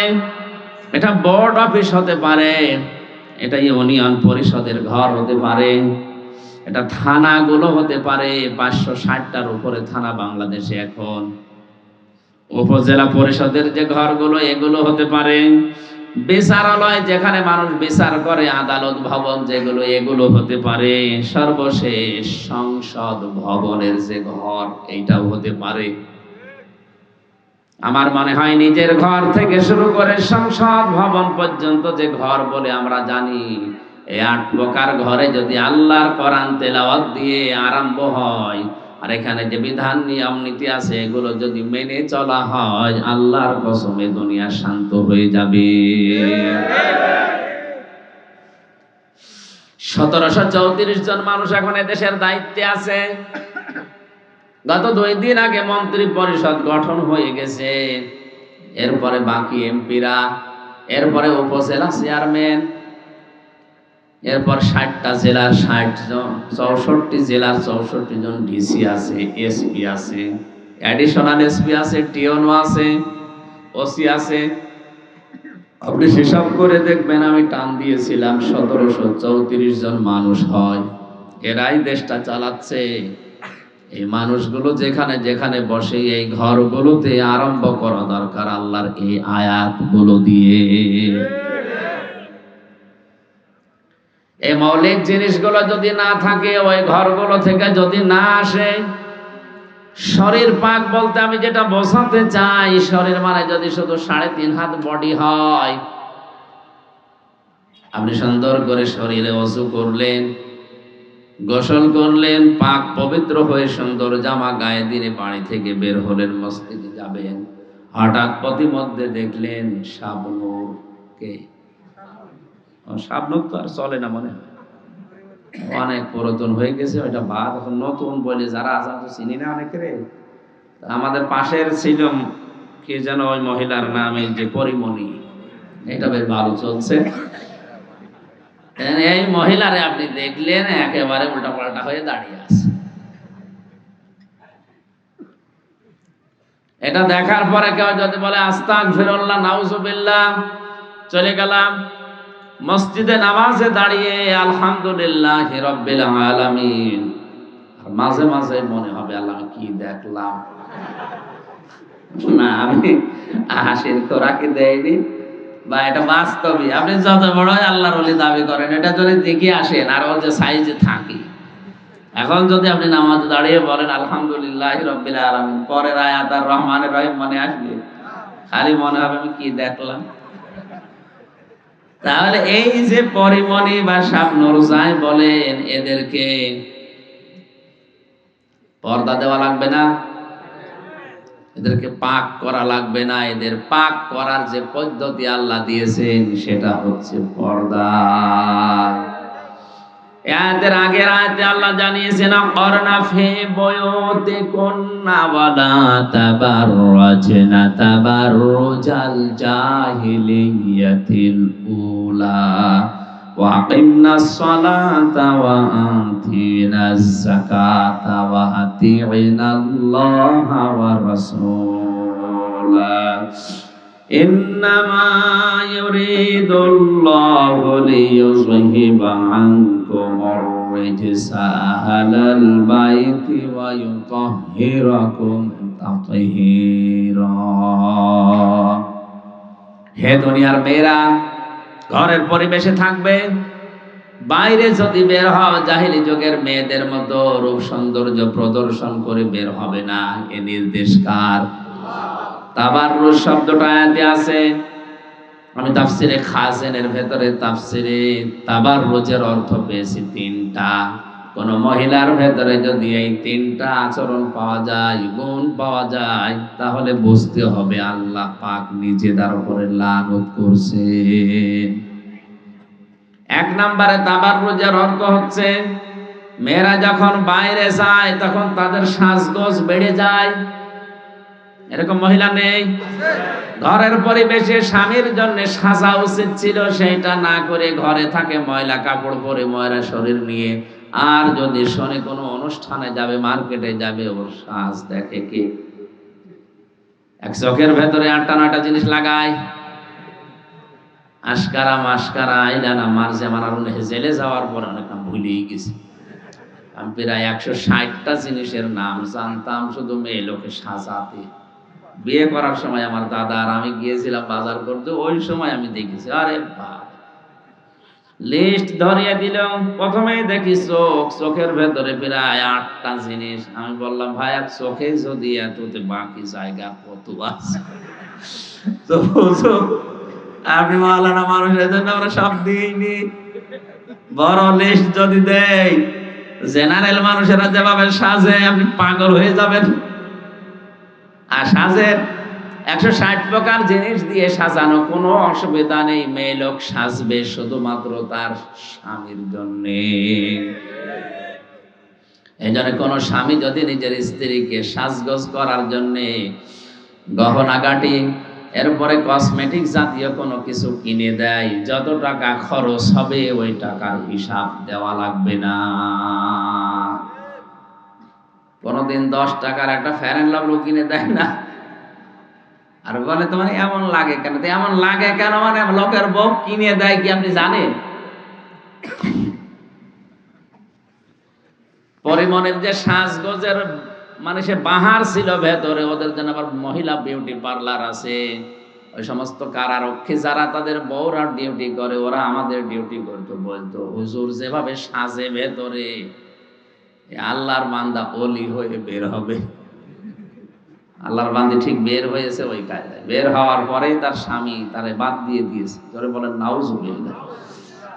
এটা বোর্ড অফিস হতে পারে, এটা ইউনিয়ন পরিষদের ঘর হতে পারে, এটা থানাগুলো হতে পারে। 560টার উপরে থানা বাংলাদেশে এখন। উপজেলা পরিষদের যে ঘরগুলো, এগুলো হতে পারে। বিচারালয়, যেখানে মানুষ বিচার করে, আদালত ভবন যেগুলো, এগুলো হতে পারে। সর্বশেষ সংসদ ভবনের যে ঘর, এইটাও হতে পারে। আমার মনে হয় নিজের ঘর থেকে শুরু করে সংসদ ভবন পর্যন্ত যে ঘর বলে আমরা জানি, এই 8 প্রকার ঘরে যদি আল্লাহর কোরআন তেলাওয়াত দিয়ে আরম্ভ হয়, আর এখানে যে বিধান নিয়ম নীতি আছে, এগুলো যদি মেনে চলা হয়, আল্লাহর কসমে দুনিয়া শান্ত হয়ে যাবে। 1734 জন মানুষ এখন এদেশের দায়িত্বে আছে। গত 2 দিন আগে মন্ত্রী পরিষদ গঠন হয়ে গেছে। এরপরে বাকি এমপিরা, এরপরে উপজেলা চেয়ারম্যান, এরপর 60টা জেলার 60 জন, 64 জেলার 64 জন ডিসি আছে, এসপি আছে, অ্যাডিশনাল এসপি আছে, টিওনো আছে, ওসি আছে। আপনি হিসাব করে দেখবেন, আমি টান দিয়েছিলাম 1734 জন মানুষ হয়। এরাই দেশটা চালাচ্ছে। এই মানুষগুলো যেখানে যেখানে বসে, এই ঘরগুলোতে আরম্ভ করা দরকার আল্লাহর এই আয়াতগুলো দিয়ে। এই মৌলিক জিনিসগুলো যদি না থাকে, ওই ঘরগুলো থেকে যদি না আসে, শরীর পাক বলতে আমি যেটা বোঝাতে চাই, শরীর মানে যদি শুধু 3.5 হাত বডি হয়, আপনি সুন্দর করে শরীরে ওযু করলেন, গোসল করলেন, পাক পবিত্র হয়ে সুন্দর জামা গায়ে দিয়ে বাড়ি থেকে বের হলেন, মসজিদে যাবেন। হঠাৎ পথিমধ্যে দেখলেন শাবনূর। কে? শাবনূর তো আর চলে না, মনে হয় অনেক পুরাতন হয়ে গেছে ওইটা বাদ। এখন নতুন বলে যারা আছে, তো চিনি না অনেকেরে। আমাদের পাশের ছিল কে যেন, ওই মহিলার নাম এই যে পরিমণি, এটা বেশ ভালো চলছে। এই মহিলারে আপনি দেখলেন একেবারে উল্টা পাল্টা হয়ে দাঁড়িয়ে আছে। এটা দেখার পরে কেউ যদি বলে আস্তাগফিরুল্লাহ, নাউজুবিল্লাহ, চলে গেলাম মসজিদে নামাজে দাঁড়িয়ে আলহামদুলিল্লাহি রাব্বিল আলামিন। মাঝে মাঝে মনে হবে, আল্লাহ কি দেখলাম। না, আমি হাসির খোরাকি দেয়নি, বা এটা বাস্তবই। আপনি যত বড় আল্লাহর ওলি দাবি করেন, এটা যদি দেখে আসেন, আর ও যে সাইজে থাকি। এখন যদি আপনি নামাজে দাঁড়িয়ে বলেন আলহামদুলিল্লাহি রাব্বিল আলামিন, পরের আয়াত আর রহমানির রহিম মনে আসবে? খালি মনে হবে আমি কি দেখলাম। তাহলে এই যে পরিমণি বা শাবনূর যাই বলেন, এদেরকে পর্দা দেওয়া লাগবে না, এদেরকে পাক করা লাগবে না। এদের পাক করার যে পদ্ধতি আল্লাহ দিয়েছেন, সেটা হচ্ছে পর্দা। এদের আগের আয়াতে আল্লাহ জানিয়েছেন, করনা ফি বুয়ুতিকুন্না ওয়ালা তাবাররাজনা তাবাররুজাল জাহিলিয়াতিল উলা ওয়া আকিমনাস সালাতা ওয়া আতিনাজ যাকাতা ওয়া আতিনাল্লাহা ওয়া রাসূল। মাওলা ইন্নামা ইউরিদুল্লাহু লিইয়ুযহিবা আনকুমুর রিজসা আহলাল বাইতি ওয়া ইউতাহহিরাকুম তাতহীরা। হে দুনিয়ার মেয়েরা, ঘরের পরিবেশে থাকবে, বাইরে যদি বের হও জাহিলি যুগের মেয়েদের মতো রূপ সৌন্দর্য প্রদর্শন করে বের হবে না। এ নির্দেশ কার? তাবাররুজ শব্দটা আয়াতে আছে। আমি তাফসিরে খাজেনের ভেতরে তাফসিরে তাবাররুজের অর্থ পেয়েছি তিনটা। কোন মহিলার ভেতরে যদি এই তিনটা আচরণ পাওয়া যায়, গুণ পাওয়া যায়, তাহলে বুঝতে হবে আল্লাহ পাক নিজে তার উপরে লানত করছে। এক নম্বরে তাবাররুজের অর্থ হচ্ছে মেয়েরা যখন বাইরে যায় তখন তাদের সাজগোজ বেড়ে যায়। এরকম মহিলা নেই? ঘরের পরিবেশে স্বামীর জন্য সাজা উচিত ছিল, সেটা না করে ঘরে থাকে ময়লা কাপড় পরে, ময়লা শরীর নিয়ে। আর যদি শোনে কোনো অনুষ্ঠানে যাবে, মার্কেটে যাবে, ওর সাজ দেখে কে? এক চোখের ভেতরে 8টা-9টা জিনিস লাগায়। আশকারা, মাস্কারা, আইলানা, মার্জে, মানারুন, জেলে যাওয়ার পর অনেক নাম ভুলেই গেছি। আমি প্রায় 160টা জিনিসের নাম জানতাম শুধু মেয়ে লোকে সাজাতে। বিয়ে করার সময় আমার দাদা আর আমি গিয়েছিলাম বাজার করতে, ওই সময় আমি দেখেছি। আরে বাবা, লিস্ট ধরিয়ে দিল। প্রথমেই দেখি চোখ, চোখের ভেতরে প্রায় 8টা জিনিস। আমি বললাম ভাই, আর চোখে যদি এততে বাকি জায়গা কত আছে? তো আপনি মাওলানা মানুষের জন্য আমরা সব দিইনি। বড় লিস্ট যদি দেই, জেনারেল মানুষেরা যেভাবে সাজে আপনি পাগল হয়ে যাবেন। আর সাজের 160 প্রকার জিনিস দিয়ে সাজানো, কোনো অসুবিধা নেই। মেয়ে লোক সাজবে শুধুমাত্র তার স্বামীর জন্যে। এই জন্য কোন স্বামী যদি নিজের স্ত্রীকে সাজগোজ করার জন্যে গহনাগাটি, এরপরে কসমেটিক জাতীয় কোনো কিছু কিনে দেয়, যত টাকা খরচ হবে ওই টাকার হিসাব দেওয়া লাগবে না। কোনদিন 10 টাকার একটা ফেয়ার অ্যান্ড লাভলি কিনে দেয় না, আর বলে তোমার এমন লাগে কেন? তো এমন লাগে কেন মানে লোকের বউ কিনে দেয় কি আপনি জানেন? পরিমনের যে সাজগোজের মানে সে বাহার ছিল ভেতরে, ওদের জন্য আবার মহিলা বিউটি পার্লার আছে। ওই সমস্ত কারারক্ষী যারা তাদের বউরা ডিউটি করে, ওরা আমাদের ডিউটি করতো, বলতো হুজুর যেভাবে সাজে ভেতরে, আল্লাহর বান্দা ওলি হয়ে বের হবে। আল্লাহর বান্দা ঠিক বের হয়েছে ওই কায়দায়। বের হওয়ার পরেই তার স্বামী তারে বাদ দিয়ে দিয়েছে। ধরে বলেন নাউজুবিল্লাহ।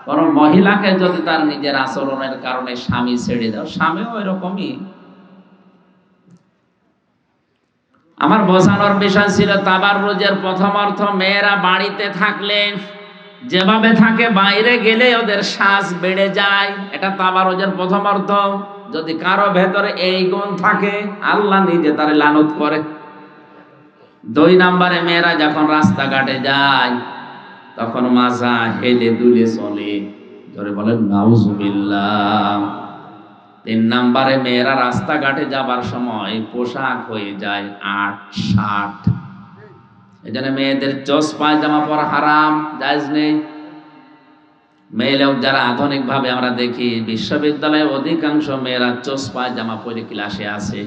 কোন মহিলাকে যদি তার নিজের আচরণের কারণে স্বামী ছেড়ে দাও, স্বামীও এরকমই। আমার বোঝানোর বিষয় ছিল তাবাররুজের প্রথম অর্থ মেয়েরা বাড়িতে থাকলে যেভাবে থাকে, বাইরে গেলে ওদের সাজ বেড়ে যায়। এটা তাবাররুজের প্রথম অর্থ। যদি কারো ভেতরে এই গুণ থাকে, আল্লাহ নিজে তারে লানত করে। 2 নম্বরে মেয়েরা যখন রাস্তাঘাটে যায় তখন মাজা হেলে দুলে চলে। ধরে বলেন নাউজুবিল্লাহ। 3 নম্বরে মেয়েরা রাস্তাঘাটে যাবার সময় পোশাক হয়ে যায় 8-60। এই জন্য মেয়েদের চোস পায়জামা পরা হারাম, জায়েজ নেই। মেয়ে লোক যারা আধুনিক ভাবে আমরা দেখি, বিশ্ববিদ্যালয়ে অধিকাংশ মেয়েরা চোস পায়জামা পরে ক্লাসে আসে।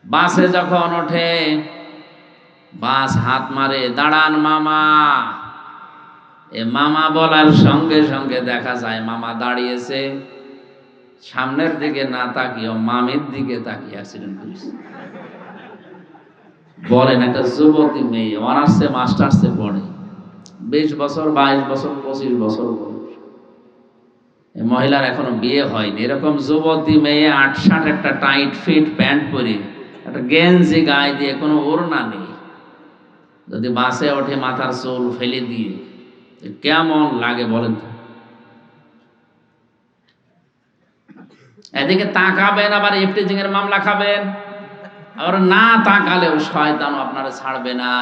বাসে যখন ওঠে, বাস হাত মারে, দাঁড়ান মামা। এ মামা বলার সঙ্গে সঙ্গে দেখা যায় মামা দাঁড়িয়েছে, সামনের দিকে না তাকিয়ে মামির দিকে তাকিয়ে অ্যাক্সিডেন্ট করেছে। বলেন, একটা যুবতী মেয়ে অনার্সে মাস্টার্সে পড়ে, 20 বছর, 22 বছর, 25 বছর বয়স, মহিলার এখনো বিয়ে হয়নি। এরকম যুবতী মেয়ে 8-60 একটা টাইট ফিট প্যান্ট পরে, একটা গেঞ্জি গায়ে দিয়ে, কোনো ওড়না নেই, যদি বাসে ওঠে মাথার চুল ফেলে দিয়ে, কেমন লাগে বলেন তো? এদিকে তাকাবেন, আবার ইফটিজিং এর মামলা খাবেন। আর না তাকালেও শয়তান আপনারা ছাড়বে না।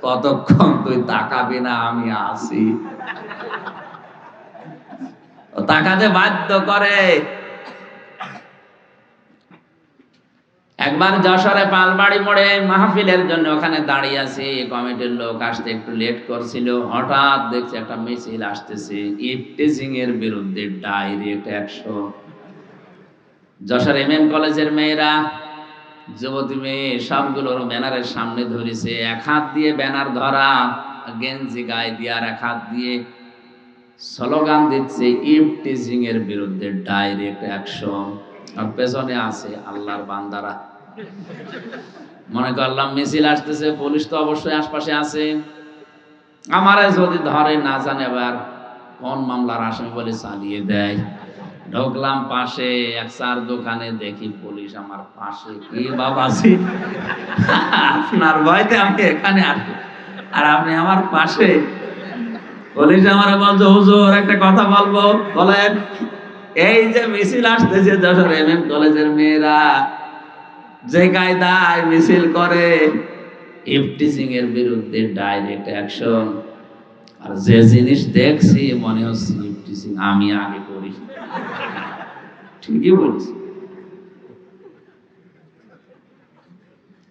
কতক্ষণ তুই তাকাবি না, আমি আছি। তাকাতে বাধ্য করে। একবার যশোরে পালবাড়ি মোড়ে মাহফিলের জন্য ওখানে দাঁড়িয়ে আছি, কমিটির লোক আসতে একটু লেট করছিল। হঠাৎ দেখছি একটা মিছিল আসতেছে, ইফটিজিং এর বিরুদ্ধে ডাইরেক্ট অ্যাকশন। যশোর এমএম কলেজের মেয়েরা, যুবতী মেয়ে সবগুলোর ব্যানারের সামনে ধরেছে, এক হাত দিয়ে ব্যানার ধরা, গেঞ্জি গায়ে দিয়ে, আর এক হাত দিয়ে স্লোগান দিচ্ছে ইফটিজিং এর বিরুদ্ধে ডাইরেক্ট অ্যাকশন। আর পেছনে আছে আল্লাহর বান্দারা। মনে করলাম মিছিল আসতেছে, পুলিশ তো অবশ্যই আশপাশে আছে, আমারে যদি ধরে না জানে আবার কোন মামলার আসামি বলে চালিয়ে দেয়। ঢুকলাম পাশে এক চার দোকানে, দেখি পুলিশ আমার পাশে। কি বাবাজি, আপনার ভয়তে আমি এখানে আসি আর আপনি আমার পাশে। পুলিশ আমার বলছে, হুজুর একটা কথা বলবো, বলেন। এই যে মিছিল আসতেছে যশোর এমএম কলেজের মেয়েরা, যে কায়দায় মিছিল করে ইফটিজিং এর বিরুদ্ধে ডাইরেক্ট অ্যাকশন, আর যে জিনিস দেখছি মনে হচ্ছে ইফটিজিং আমি আগে করি। ঠিকই বলছি।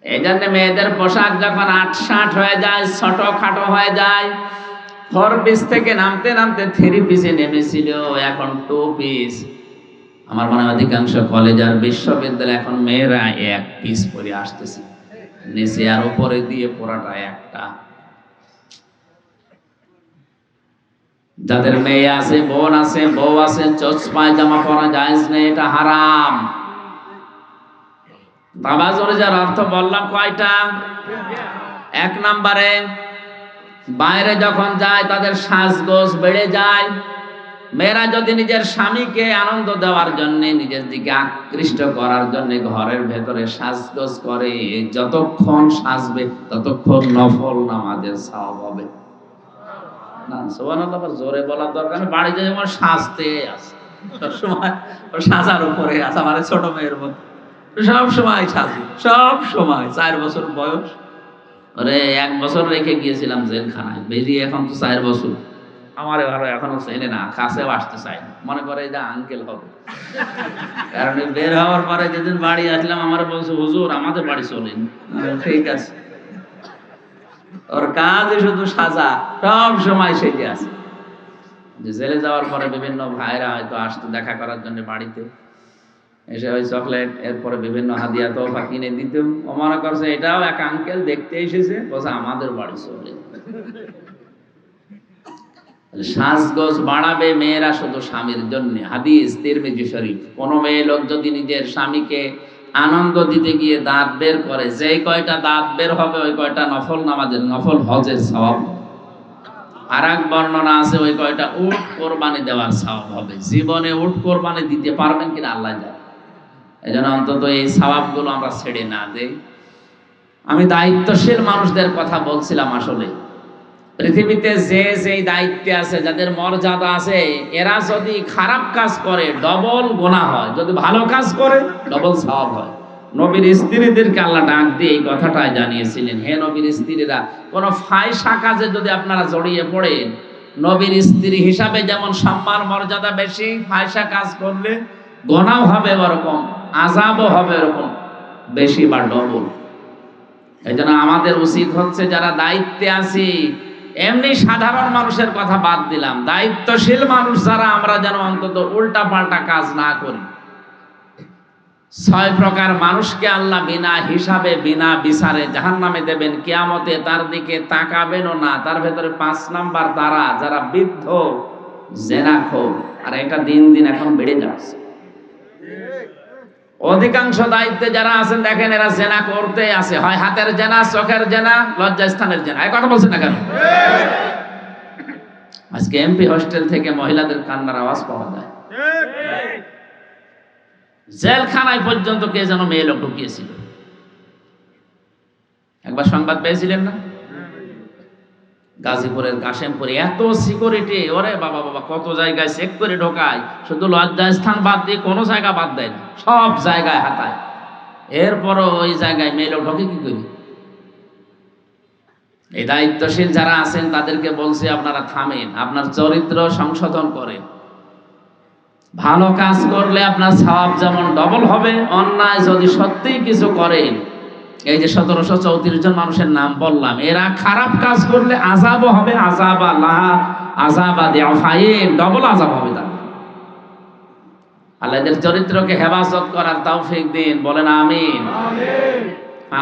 এই জন্য মেয়েদের পোশাক যখন ৮-৬ হয়ে যায়, ছোট খাটো হয়ে যায়, 4 পিস থেকে নামতে নামতে 3 পিসে নেমেছিল, এখন 2 পিস। আমার মনে হয় অধিকাংশ কলেজ আর বিশ্ববিদ্যালয় এখন মেয়েরা 1 পিস পরে আসতেছে, নিচে আর উপরে দিয়ে পরাটা একটা। যাদের মেয়ে আছে, বোন আছে, বউ আছে, চোচ পায়জামা পরা জায়েজ নেই, এটা হারাম। তাবাজুরে যার অর্থ বললাম কয়টা? 1 নম্বরে বাইরে যখন যায় তাদের সাজগোজ বেড়ে যায়। মেয়েরা যদি নিজের স্বামীকে আনন্দ দেওয়ার জন্য, নিজের দিকে আকৃষ্ট করার জন্য ঘরের ভেতরে সাজগোজ করে, যতক্ষণ সাজবে ততক্ষণ নফল নামাজের সওয়াব হবে। না সুবহানাল্লাহ, জোরে বলার দরকার নেই। বাড়িতে যেমন সাজতে আছে, সবসময় সাজার উপরে আছে। আমার ছোট মেয়ের মতো সব সময় সাজি, সব সময়। 4 বছর বয়স, ওরে 1 বছর রেখে গিয়েছিলাম জেলখানায়, বেরিয়ে এখন তো 4 বছর। আমারে ভালো এখনো চেনে না, কাছেও আসতে চায় না, মনে করে যে আঙ্কেল হবে। কারণ বের হওয়ার পরে যেদিন বাড়ি আসলাম, আমার বলছে, হুজুর আমাদের বাড়ি চলেন। ঠিক আছে, ওর কাজে শুধু সাজা, সব সময় সেজে আছে। জেলে যাওয়ার পরে বিভিন্ন ভাইরা হয়তো আসতো দেখা করার জন্য বাড়িতে, এসে ওই চকলেট, এরপরে বিভিন্ন হাদিয়া তোফা কিনে দিত। ও মনে করছে এটাও এক আঙ্কেল দেখতে এসেছে, বলছে আমাদের বাড়ি চলে। সাজগোজ বাড়াবে মেয়েরা শুধু স্বামীর জন্য। হাদিস তিরমিজি শরীফ, কোন মেয়ে লোক যদি নিজের স্বামীকে আনন্দ দিতে গিয়ে দাঁত বের করে, যেই কয়টা দাঁত বের হবে ওই কয়টা নফল নামাজের, নফল হজের সওয়াব। আর এক বর্ণনা আছে, ওই কয়টা উট কোরবানি দেওয়ার সওয়াব হবে। জীবনে উট কোরবানি দিতে পারবেন কিনা আল্লাহ জানে। এই জন্য অন্তত এই সওয়াবগুলো আমরা ছেড়ে না দেই। আমি দায়িত্বশীল মানুষদের কথা বলছিলাম। আসলে পৃথিবীতে যে যেই দায়িত্বে আছে, যাদের মর্যাদা আছে, এরা যদি খারাপ কাজ করে ডবল গুনাহ হয়, যদি ভালো কাজ করে ডবল সওয়াব হয়। নবীর স্ত্রীদেরকে আল্লাহ ডাক দিয়ে এই কথাটাই জানিয়েছিলেন, হে নবীর স্ত্রীরা, কোন ফায়সা কাজে যদি আপনারা জড়িয়ে পড়েন, নবীর স্ত্রী হিসাবে যেমন সম্মান মর্যাদা বেশি, ফায়সা কাজ করলে গুনাহ হবে ওরকম, আযাবও হবে ওরকম বেশি বা ডবল। এই জন্য আমাদের উচিত হচ্ছে, যারা দায়িত্বে আছি, এমনি সাধারণ মানুষের কথা বাদ দিলাম, দায়িত্বশীল মানুষ যারা, আমরা যেন অন্তত উল্টা পাল্টা কাজ না করি। 6 প্রকার মানুষকে আল্লাহ বিনা হিসাবে, বিনা বিচারে জাহান্নামে দেবেন, কিয়ামতে তার দিকে তাকাবেনও না। তার ভেতরে 5 নাম্বার তারা, যারা বৃদ্ধ জেনাখোর। আর এটা দিন দিন এখন বেড়ে যাচ্ছে। অধিকাংশ দায়িত্বে যারা আছেন দেখেন, এরা জেনা করতে আছে, হয় হাতের জেনা, চোখের জেনা, লজ্জাস্থানের জেনা। এই কথা বলছেন না কেন? আজকে এমপি হোস্টেল থেকে মহিলাদের কান্নার আওয়াজ পাওয়া যায়। জেলখানায় পর্যন্ত কে যেন মেয়ে লোক ঢুকিয়েছিল, একবার সংবাদ পেয়েছিলেন না? গাজীপুরের কাশেমপুরে এত সিকিউরিটি, ওরে বাবা বাবা, কত জায়গায় চেক করে ঢোকায়, শুধু লজ্জাস্থান বাদ দিয়ে কোনো জায়গা বাদ দেয় না, সব জায়গায় হাতায়। এরপরও ওই জায়গায় মেয়ে লোক ঢোকে কি করি? এই দায়িত্বশীল যারা আছেন তাদেরকে বলছে, আপনারা থামেন, আপনার চরিত্র সংশোধন করেন। ভালো কাজ করলে আপনার সওয়াব যেমন ডবল হবে, অন্যায় যদি সত্যিই কিছু করেন, এই যে 1734 জন মানুষের নাম বললাম, এরা খারাপ কাজ করলে আযাবও হবে, আযাবা লাহা আযাবা দিআফাইন, ডবল আযাব হবে তাদের। আল্লাহ এদের চরিত্রকে হেফাজত করার তৌফিক দিন, বলেন আমিন।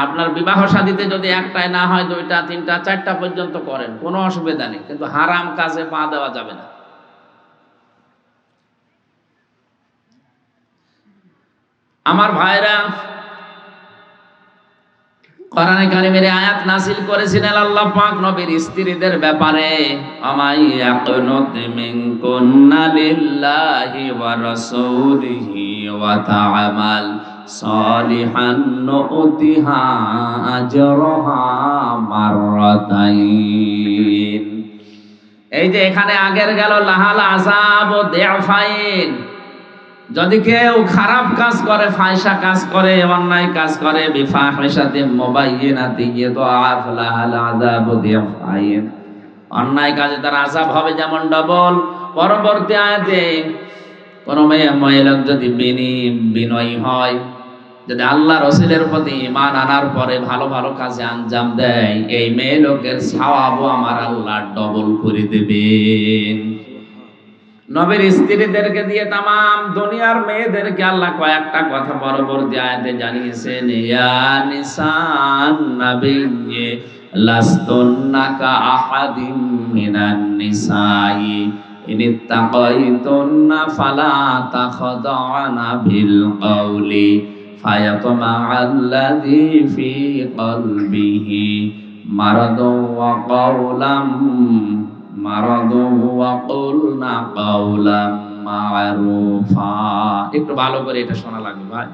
আপনার বিবাহ শাদীতে যদি একটাই না হয়, দুইটা, তিনটা, চারটা পর্যন্ত করেন, কোনো অসুবিধা নেই, কিন্তু হারাম কাজে পা দেওয়া যাবে না। আমার ভাইরা, কোরআনে কারিমের আয়াত নাযিল করেছিলেন আল্লাহ পাক নবীর স্ত্রীদের ব্যাপারে, আমাই ইয়াকুনুত মিনকুন্না লিল্লাহি ওয়া রাসূলিহি ওয়া তা'মাল সালিহান নু'তিহা আজরাহা মাররাতাইন। এই যে এখানে আগের গেল লাহাল আযাব ও দিআফাইন। যদি কেউ খারাপ কাজ করে, ফাহিশা কাজ করে, অন্যায় কাজ করে, বিফাহিশাতিন মুবায়্যিনাতিন ইউদাআফ লাহাল আযাবু দিআফাইন, অন্যায় কাজে তার আযাব হবে যেমন ডবল। পরবর্তী আয়াতে কোন মহিলা যদি বিনয়ী হয়, যদি আল্লাহ রাসূলের প্রতি ঈমান আনার পরে ভালো ভালো কাজে আঞ্জাম দেয়, এই মেয়ে লোকের সওয়াবও আমার আল্লাহ ডবল করে দেবেন। নবীর স্ত্রীদেরকে দিয়ে তামাম দুনিয়ার মেয়েদেরকে আল্লাহ কয়েকটা কথা পরবর্তী আয়াতে জানিয়েছেন, ইয়া নিসান নাবিয়্যি লাস্তুন্না কা আহাদিম মিনান নিসাই ইনিত্তাকাইতুন্না ফালা তাখদা'না বিল কওলি ফায়াতমা'আল্লাযী ফী কলবিহি মারাদুন ওয়া কাওলাম মা'রুফা। একটু ভালো করে এটা শোনা লাগবে ভাই।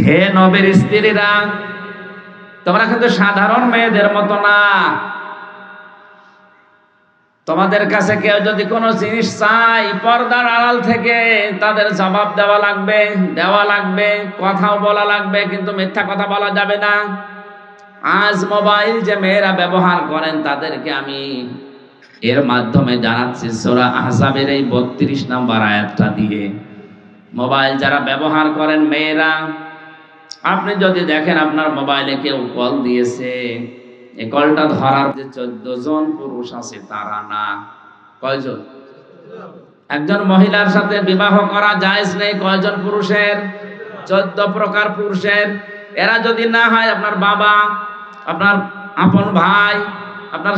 হে নবীর স্ত্রীরা, তোমরা কিন্তু সাধারণ মেয়েদের মতো না। তোমাদের কাছে কেউ যদি কোনো জিনিস চাই, পর্দার আড়াল থেকে তাদের জবাব দেওয়া লাগবে, কথাও বলা লাগবে, কিন্তু মিথ্যা কথা বলা যাবে না। আজ মোবাইল যে মেয়েরা ব্যবহার করেন, তাদেরকে আমি এর মাধ্যমে জানাচ্ছি সূরা আহজাবের এই 32 নম্বর আয়াতটা দিয়ে, মোবাইল যারা ব্যবহার করেন মেয়েরা, আপনি যদি দেখেন আপনার মোবাইলে কেউ কল দিয়েছে, এই কলটা ধরার যে 14 জন পুরুষ আছে তারা না, কয়জন? একজন মহিলার সাথে বিবাহ করা জায়েজ নেই কয়জন পুরুষের? 14 প্রকার পুরুষের। এরা যদি না হয় আপনার বাবা, আপনার আপন ভাই, আপনার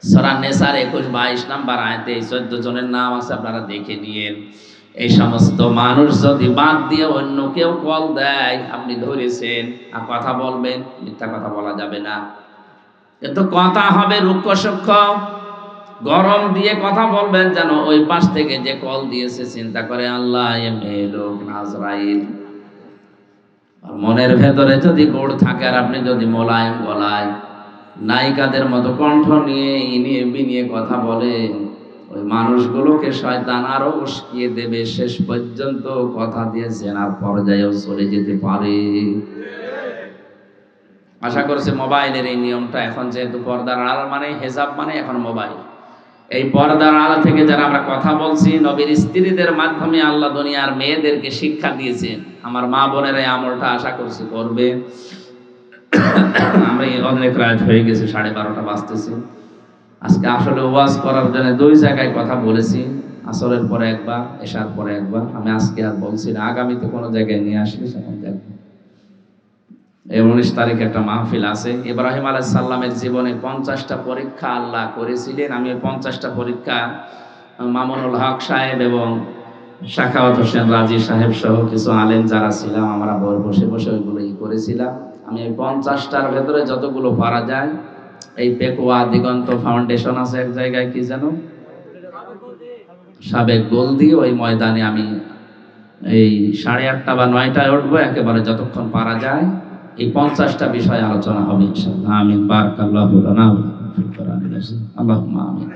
সূরা নিসার 21-22 নাম্বার আয়াতে এই 14 জনের নাম আছে, আপনারা দেখে নিয়েন। এই সমস্ত মানুষ যদি বাদ দিয়ে অন্য কেউ কল দেয়, আপনি ধরেছেন আর কথা বলবেন, মিথ্যা কথা বলা যাবে না, কিন্তু কথা হবে রুক্ষ সূক্ষ্ম, গরম দিয়ে কথা বলবেন, যেন ওই পাশ থেকে যে কল দিয়েছে চিন্তা করে আল্লাহ এ মেয়ে লোক নাজরাইল। আর মনের ভেতরে যদি গোড় থাকে, আর আপনি যদি মোলায়েম গলায় নায়িকাদের মতো কণ্ঠ নিয়ে ইনিয়ে বিনিয়ে কথা বলেন, ওই মানুষগুলোকে শয়তান আরো উস্কিয়ে দেবে, শেষ পর্যন্ত কথা দিয়ে জেনার পর্যায়েও চলে যেতে পারে। আশা করছি মোবাইলের এই নিয়মটা এখন, যেহেতু পর্দার আড়াল মানে হেজাব মানে এখন মোবাইল, এই পর্দার আড়াল থেকে যারা আমরা কথা বলছি, নবীর স্ত্রীদের মাধ্যমে আল্লাহ দুনিয়ার মেয়েদেরকে শিক্ষা দিয়েছেন। আমার মা বোনেরা এই আমলটা আশা করছি করবে। আমি অনেক রাত হয়ে গেছে, 12:30 বাজতেছে। আজকে আসলে ওয়াজ করার জন্য 2 জায়গায় কথা বলেছি, আসরের পরে একবার, এশার পরে একবার। আমি আজকে আর বলছি না, আগামীতে কোনো জায়গায় নিয়ে আসলে সেখানে দেখব। এই 19 তারিখে একটা মাহফিল আছে। ইব্রাহিম আলাইহিস সালামের জীবনে 50টা পরীক্ষা আল্লাহ করেছিলেন। আমি ওই 50টা পরীক্ষা মামুনুল হক সাহেব এবং শাখাওয়াত হোসেন রাজি সাহেব সহ কিছু আলেম যারা ছিলাম, আমরা বসে বসে ওইগুলোই করেছিলাম। আমি এই 50টার ভেতরে যতগুলো পারা যায়, এই পেকুয়া দিগন্ত ফাউন্ডেশন আছে এক জায়গায়, কি জানো, সাবেক গোলদি, ওই ময়দানে আমি এই 8:30 বা 9টায় উঠবো, একেবারে যতক্ষণ পারা যায় এই 50টা বিষয় আলোচনা হবে ইনশাআল্লাহ। আমিন। বারাকাল্লাহু লানা ওয়া ফিল কোরআনিল আযীম। আল্লাহুম্মা আমিন।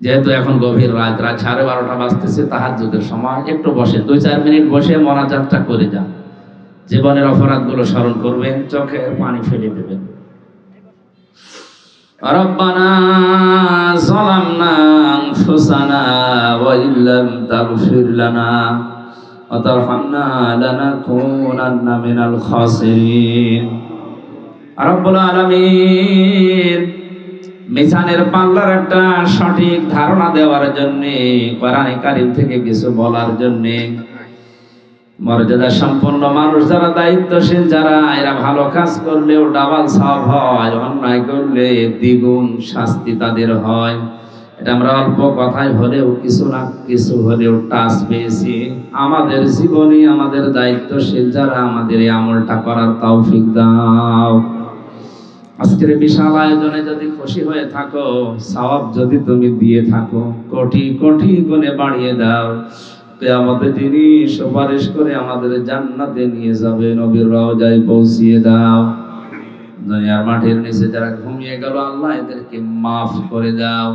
যেহেতু এখন গভীর রাত, 12:30 বাজতেছে, তাহাজ্জুদের সময়, একটু বসে 2-4 মিনিট বসে মোনাজাতটা করে যান। জীবনের অপরাধগুলো স্মরণ করবেন, চোখের পানি ফেলে দেবেন। রব্বানা যালামনা আনফুসানা ওয়া ইল্লাম তাগফির লানা ওয়া তারহামনা লানাকুনান্না মিনাল খাসিরিন। রব্বুল আলামিন মিজানের পাল্লার একটা সঠিক ধারণা দেওয়ার জন্য, কোরআনে কারীম থেকে কিছু বলার জন্য, মর্যাদা সম্পন্ন মানুষ যারা, দায়িত্বশীল যারা, এরা ভালো কাজ করলেও ডাবল সওয়াব হয়, অন্যায় করলে দ্বিগুণ শাস্তি তাদের হয়। এটা আমরা অল্প কথায় হলেও কিছু না কিছু হলেও টাচ পেয়েছি। আমাদের জীবনে আমাদের দায়িত্বশীল যারা, আমাদের এই আমলটা করার তৌফিক দাও। আজকের বিশাল আয়োজনে যদি খুশি হয়ে থাকো, সওয়াব যদি তুমি দিয়ে থাকো, কোটি কোটি গুণে বাড়িয়ে দাও। কিয়ামতে যিনি সুপারিশ করে আমাদের জান্নাতে নিয়ে যাবে, নবীর রওজায় পৌঁছিয়ে দাও। দুনিয়ার মাটির নিচে যারা ঘুমিয়ে গেল, আল্লাহ এদেরকে মাফ করে দাও।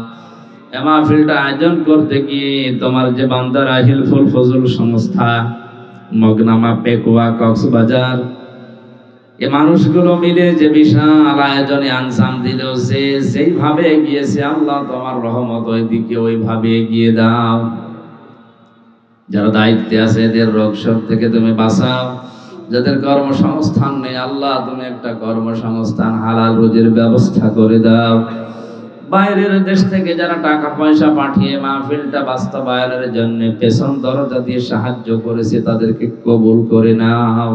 এই মাহফিলটা আয়োজন করতে গিয়ে তোমার যে বান্দারা, হিলফুল ফজল সংস্থা, মগনামা, পেকুয়া, কক্সবাজার, এই মানুষগুলো মিলে যে বিশাল আয়োজনে আঞ্জাম দিল, যে যেইভাবে এগিয়েছে, আল্লাহ তোমার রহমত ওইদিকে ওইভাবে এগিয়ে দাও। যারা দায়িত্বে আছে এদের রোগ শোক থেকে তুমি বাঁচাও। যাদের কর্মসংস্থান নেই, আল্লাহ তুমি একটা কর্মসংস্থান, হালাল রুজির ব্যবস্থা করে দাও। বাইরের দেশ থেকে যারা টাকা পয়সা পাঠিয়ে মাহফিলটা বাস্তবায়নের জন্য পেছন দরজা দিয়ে সাহায্য করেছে, তাদেরকে কবুল করে নাও।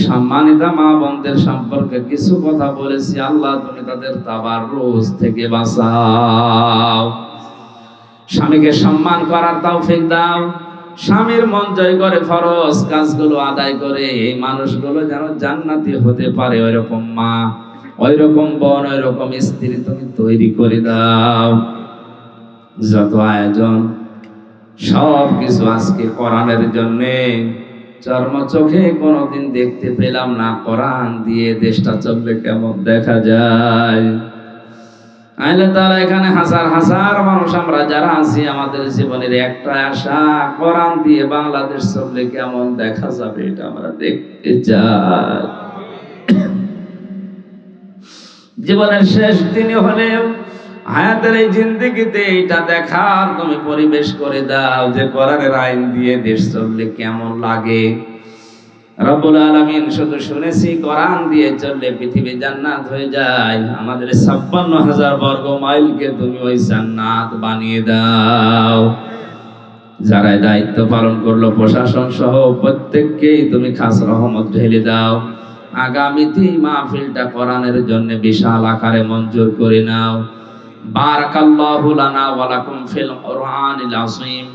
সম্মানিত মা বোনদের সম্পর্কে কিছু কথা বলেছি, আল্লাহ তুমি তাদের তাবাররুজ থেকে বাঁচাও। স্বামীকে সম্মান করার তৌফিক দাও। স্বামীর মন জয় করে ফরজ কাজগুলো আদায় করে এই মানুষগুলো যেন জান্নাতি হতে পারে, ওইরকম মা, ওইরকম বোন, ওইরকম স্ত্রী তুমি তৈরি করে দাও। যত আয়োজন সব কিছু আজকে কোরআনের জন্যে। চর্ম চোখে কোনোদিন দেখতে পেলাম না, কোরআন দিয়ে দেশটা চললে কেমন দেখা যায়। আইলে তারা এখানে হাজার হাজার মানুষ আমরা যারা আছি, আমাদের জীবনের একটা আশা, কোরআন দিয়ে বাংলাদেশ চললে কেমন দেখা যাবে, এটা আমরা দেখতে চাই। জীবনের শেষ দিনে হলেও হায়াতের এই জিন্দেগিতে এটা দেখার তুমি পরিবেশ করে দাও যে কোরআনের আইন দিয়ে দেশ চললে কেমন লাগে। রব্বুল আলামিন শুধু শুনেছি কোরআন দিয়ে চললে পৃথিবী জান্নাত হয়ে যায়, আমাদের ৫৬,০০০ বর্গ মাইলকে তুমি ওই জান্নাত বানিয়ে দাও। যারা দায়িত্ব পালন করলো প্রশাসন সহ প্রত্যেককেই তুমি খাস রহমত ঢেলে দাও। আগামীতে মাহফিলটা কোরআনের জন্য বিশাল আকারে মঞ্জুর করে নাও। বারাকাল্লাহু লানা ওয়া লাকুম ফিল কুরআনিল আযীম।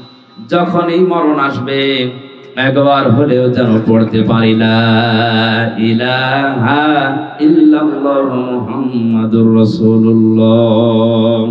যখনই মরণ আসবে একবার হলেও যেন পড়তে পারি লা ইলাহা ইল্লাল্লাহু মুহাম্মাদুর রাসূলুল্লাহ।